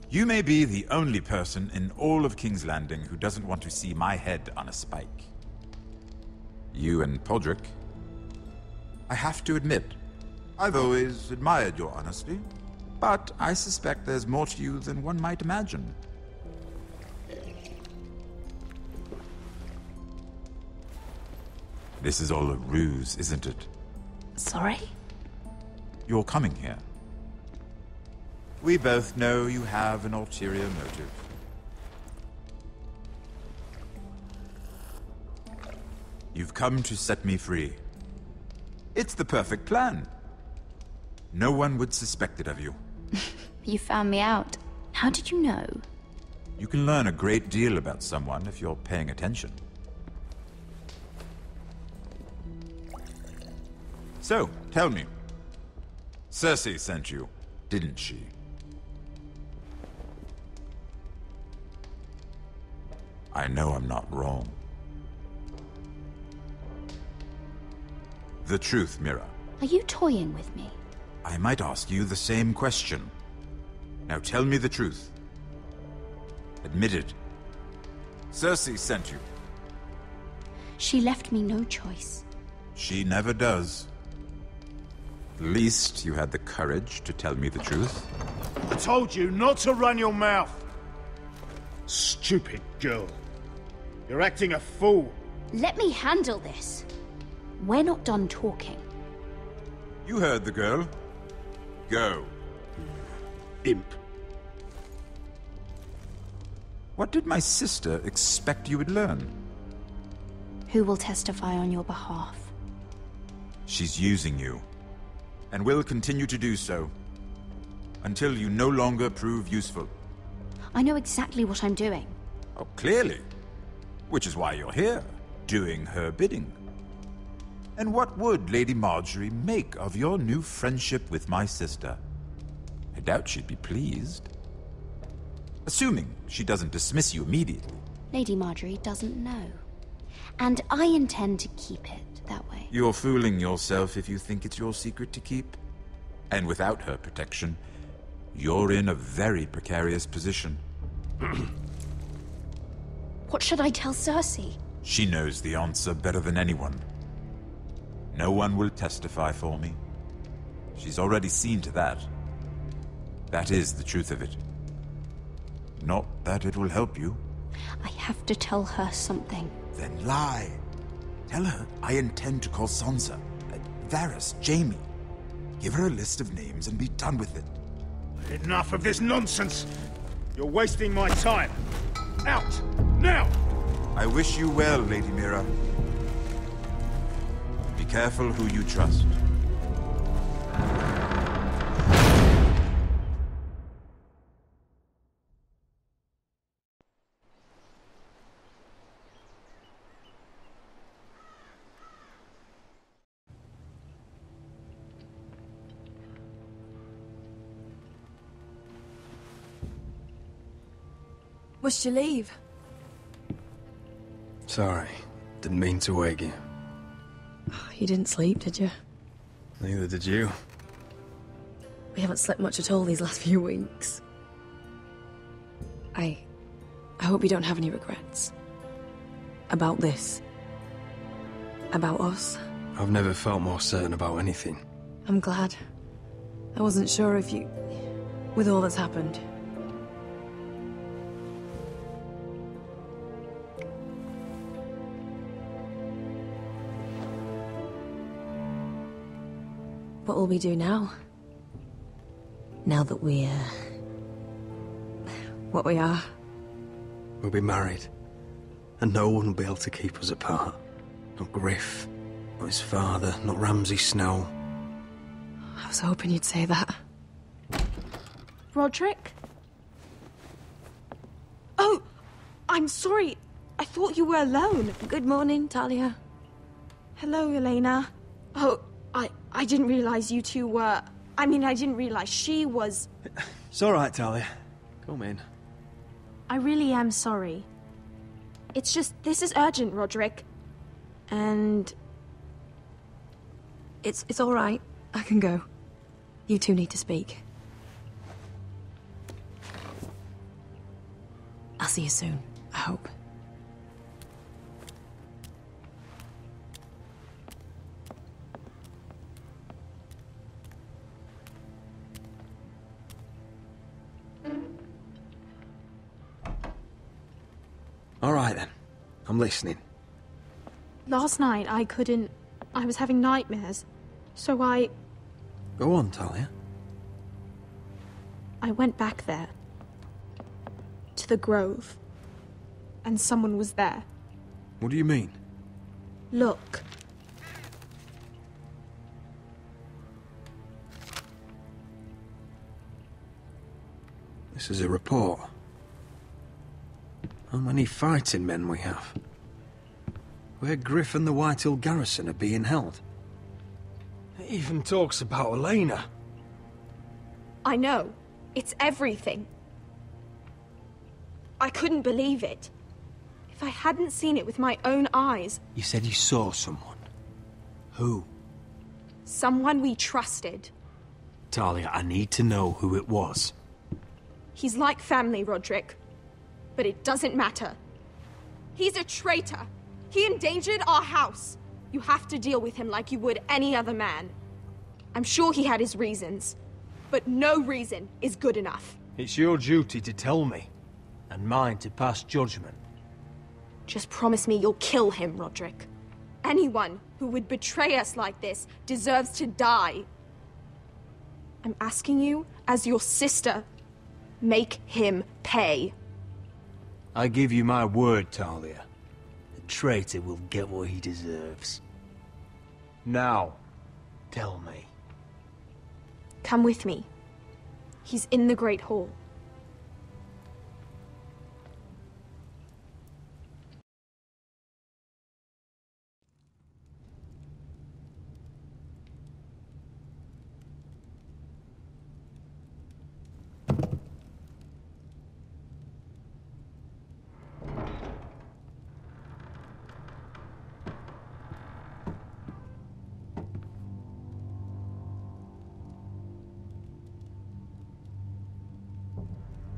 You may be the only person in all of King's Landing who doesn't want to see my head on a spike. You and Podrick. I have to admit, I've always admired your honesty, but I suspect there's more to you than one might imagine. This is all a ruse, isn't it? Sorry? You're coming here. We both know you have an ulterior motive. You've come to set me free. It's the perfect plan. No one would suspect it of you. You found me out. How did you know? You can learn a great deal about someone if you're paying attention. So, tell me. Cersei sent you, didn't she? I know I'm not wrong. The truth, Mira. Are you toying with me? I might ask you the same question. Now tell me the truth. Admit it. Cersei sent you. She left me no choice. She never does. At least you had the courage to tell me the truth. I told you not to run your mouth. Stupid girl. You're acting a fool. Let me handle this. We're not done talking. You heard the girl. Go. Imp. What did my sister expect you would learn? Who will testify on your behalf? She's using you, and will continue to do so, until you no longer prove useful. I know exactly what I'm doing. Oh, clearly. Which is why you're here, doing her bidding. And what would Lady Marjorie make of your new friendship with my sister? I doubt she'd be pleased. Assuming she doesn't dismiss you immediately. Lady Marjorie doesn't know. And I intend to keep it that way. You're fooling yourself if you think it's your secret to keep. And without her protection, you're in a very precarious position. What should I tell Cersei? She knows the answer better than anyone. No one will testify for me. She's already seen to that. That is the truth of it. Not that it will help you. I have to tell her something. Then lie. Tell her I intend to call Sansa, Varys, Jaime. Give her a list of names and be done with it. Enough of this nonsense! You're wasting my time! Out! Now! I wish you well, Lady Mira. Be careful who you trust. Must you leave? Sorry, didn't mean to wake you. You didn't sleep, did you? Neither did you. We haven't slept much at all these last few weeks. I hope you don't have any regrets. About this. About us. I've never felt more certain about anything. I'm glad. I wasn't sure if you... with all that's happened. What will we do now? Now that we're... what we are? We'll be married. And no one will be able to keep us apart. Not Griff, not his father, not Ramsay Snow. I was hoping you'd say that. Roderick? Oh, I'm sorry. I thought you were alone. Good morning, Talia. Hello, Elena. Oh, I didn't realize you two were... I mean, I didn't realize she was... It's all right, Talia. Come in. I really am sorry. It's just, this is urgent, Roderick. And... It's all right. I can go. You two need to speak. I'll see you soon, I hope. All right, then. I'm listening. Last night, I was having nightmares. So I Go on, Talia. went back there. To the grove. And someone was there. What do you mean? Look. This is a report. How many fighting men we have? Where Griff and the Whitehill garrison are being held. It even talks about Elena. I know. It's everything. I couldn't believe it. If I hadn't seen it with my own eyes... You said you saw someone. Who? Someone we trusted. Talia, I need to know who it was. He's like family, Roderick. But it doesn't matter. He's a traitor. He endangered our house. You have to deal with him like you would any other man. I'm sure he had his reasons. But no reason is good enough. It's your duty to tell me. And mine to pass judgment. Just promise me you'll kill him, Roderick. Anyone who would betray us like this deserves to die. I'm asking you, as your sister, make him pay. I give you my word, Talia. The traitor will get what he deserves. Now, tell me. Come with me. He's in the Great Hall.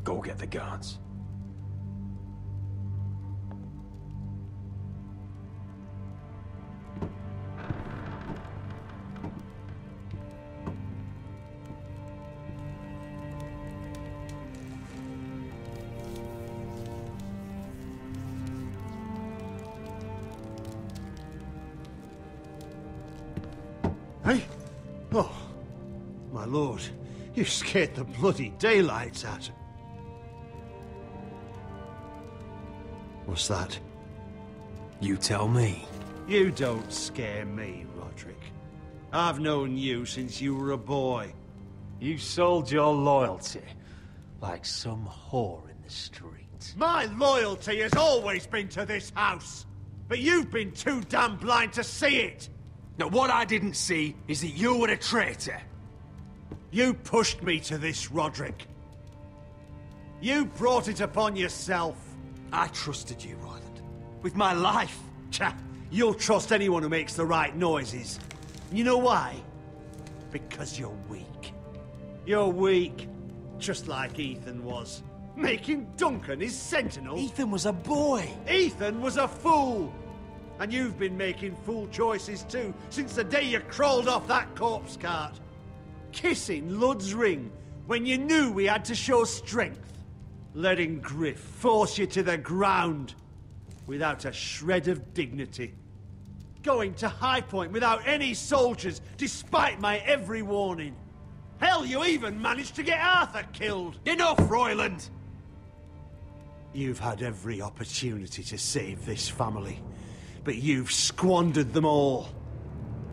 Go get the guards. lord, you scared the bloody daylights out. What's that? You tell me. You don't scare me, Roderick. I've known you since you were a boy. You sold your loyalty like some whore in the street. My loyalty has always been to this house, but you've been too damn blind to see it. Now, what I didn't see is that you were a traitor. You pushed me to this, Roderick. You brought it upon yourself. I trusted you, Royland. With my life. Cha, you'll trust anyone who makes the right noises. And you know why? Because you're weak. You're weak. Just like Ethan was. Making Duncan his sentinel. Ethan was a boy. Ethan was a fool. And you've been making fool choices too, since the day you crawled off that corpse cart. Kissing Lud's ring when you knew we had to show strength. Letting Griff force you to the ground without a shred of dignity. Going to High Point without any soldiers, despite my every warning. Hell, you even managed to get Arthur killed. Enough, Royland! You've had every opportunity to save this family, but you've squandered them all.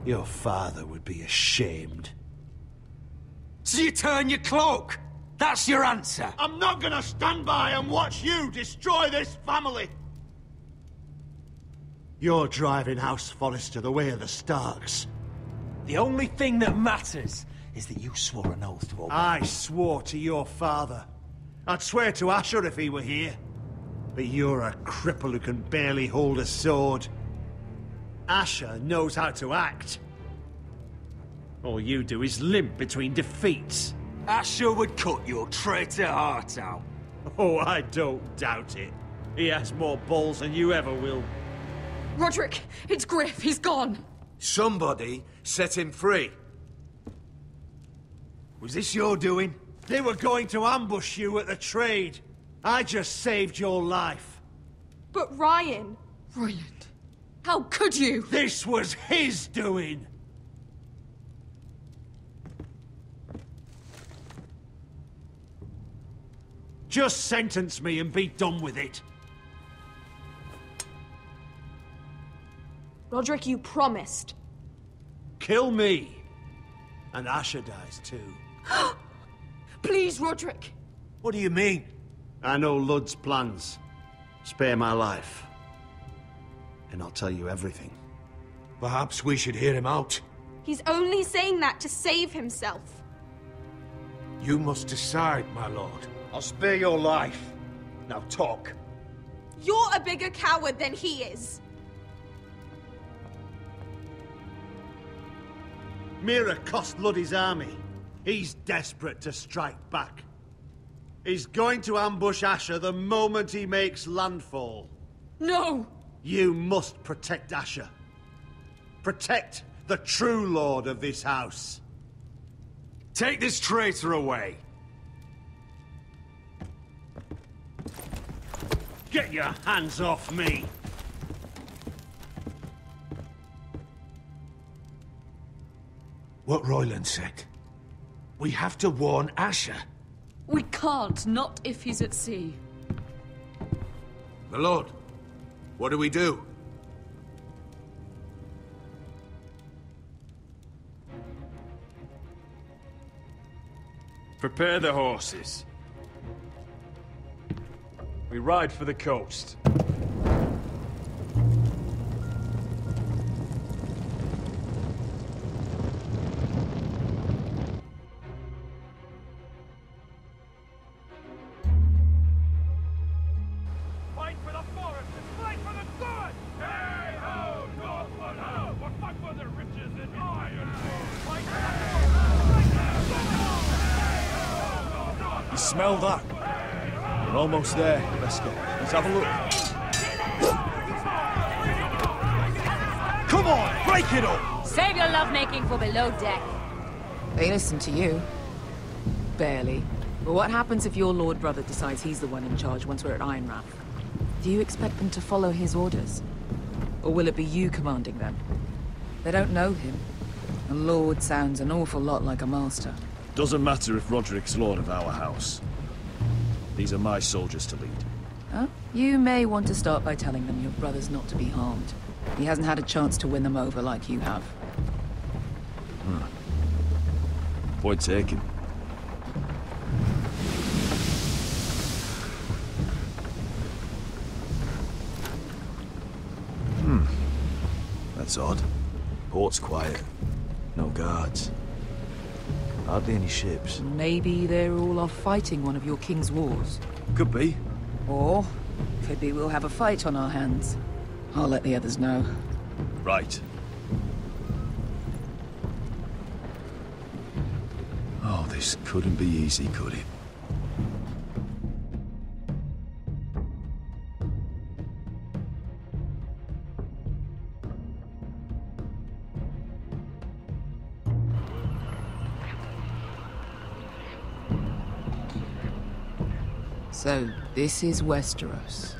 Your father would be ashamed. So you turn your cloak? That's your answer? I'm not gonna stand by and watch you destroy this family! You're driving House Forrester the way of the Starks. The only thing that matters is that you swore an oath to obey. I swore to your father. I'd swear to Asher if he were here. But you're a cripple who can barely hold a sword. Asher knows how to act. All you do is limp between defeats. Asher would cut your traitor heart out. Oh, I don't doubt it. He has more balls than you ever will. Roderick, it's Griff. He's gone. Somebody set him free. Was this your doing? They were going to ambush you at the trade. I just saved your life. But Ryan... Royland, how could you? This was his doing. Just sentence me and be done with it. Roderick, you promised. Kill me. And Asher dies too. Please, Roderick. What do you mean? I know Lud's plans. Spare my life. And I'll tell you everything. Perhaps we should hear him out. He's only saying that to save himself. You must decide, my lord. I'll spare your life. Now talk. You're a bigger coward than he is. Mira cost Lud his army. He's desperate to strike back. He's going to ambush Asher the moment he makes landfall. No! You must protect Asher. Protect the true lord of this house. Take this traitor away. Get your hands off me! What Royland said. We have to warn Asher. We can't, not if he's at sea. My lord, what do we do? Prepare the horses. We ride for the coast. Fight for the forest and fight for the sword! Hey ho, Northwood ho! We'll fight for the riches and iron! Fight for the You smell that? We're almost there. Let's go. Let's have a look. Come on, break it up! Save your lovemaking for below deck. They listen to you. Barely. But what happens if your lord brother decides he's the one in charge once we're at Ironrath? Do you expect them to follow his orders? Or will it be you commanding them? They don't know him. A lord sounds an awful lot like a master. Doesn't matter if Roderick's lord of our house. These are my soldiers to lead. Huh? You may want to start by telling them your brother's not to be harmed. He hasn't had a chance to win them over like you have. Point taken. That's odd. Port's quiet. No guards. Hardly any ships. Maybe they're all off fighting one of your king's wars. Could be. Or, could be we'll have a fight on our hands. I'll let the others know. Right. Oh, this couldn't be easy, could it? So, this is Westeros.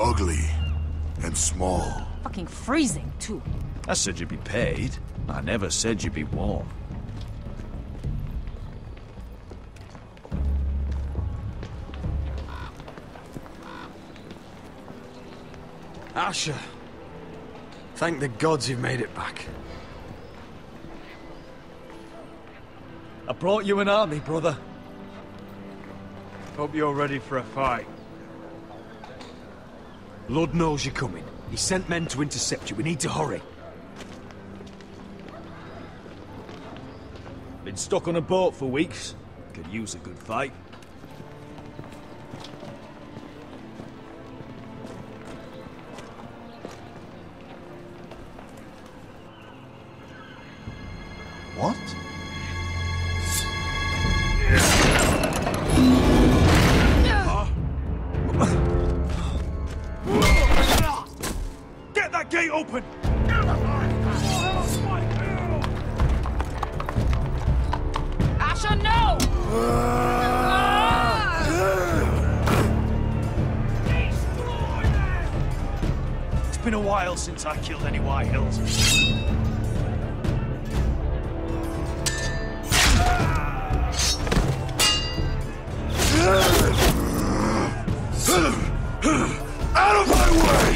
Ugly and small. Fucking freezing, too. I said you'd be paid. I never said you'd be warm. Asher. Thank the gods you've made it back. I brought you an army, brother. Hope you're ready for a fight. Lord knows you're coming. He sent men to intercept you. We need to hurry. Been stuck on a boat for weeks. Could use a good fight. What? Get that gate open! Asher, no! It's been a while since I killed any White Hills. Out of my way!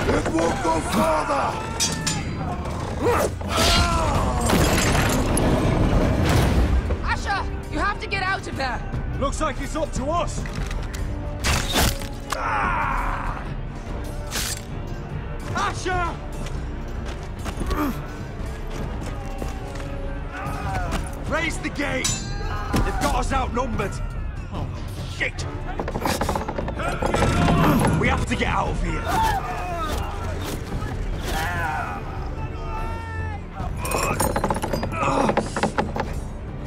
It won't go farther! Asher, you have to get out of there! Looks like it's up to us! Asher! Raise the gate! They've got us outnumbered! Oh, shit! We have to get out of here!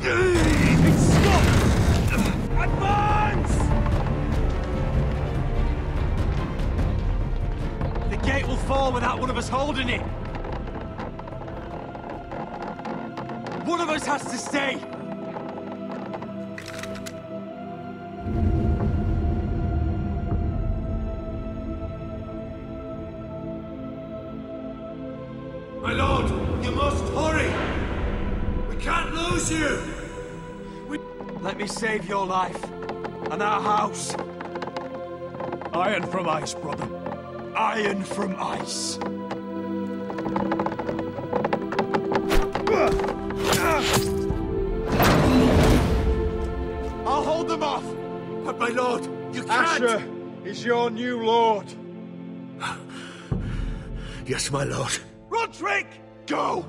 It's stopped! Advance! The gate will fall without one of us holding it! One of us has to stay! My lord, you must hurry! We can't lose you! Let me save your life, and our house. Iron from ice, brother. Iron from ice. I'll hold them off! But my lord, you can't! Asher is your new lord. Yes, my lord. Roderick! Go!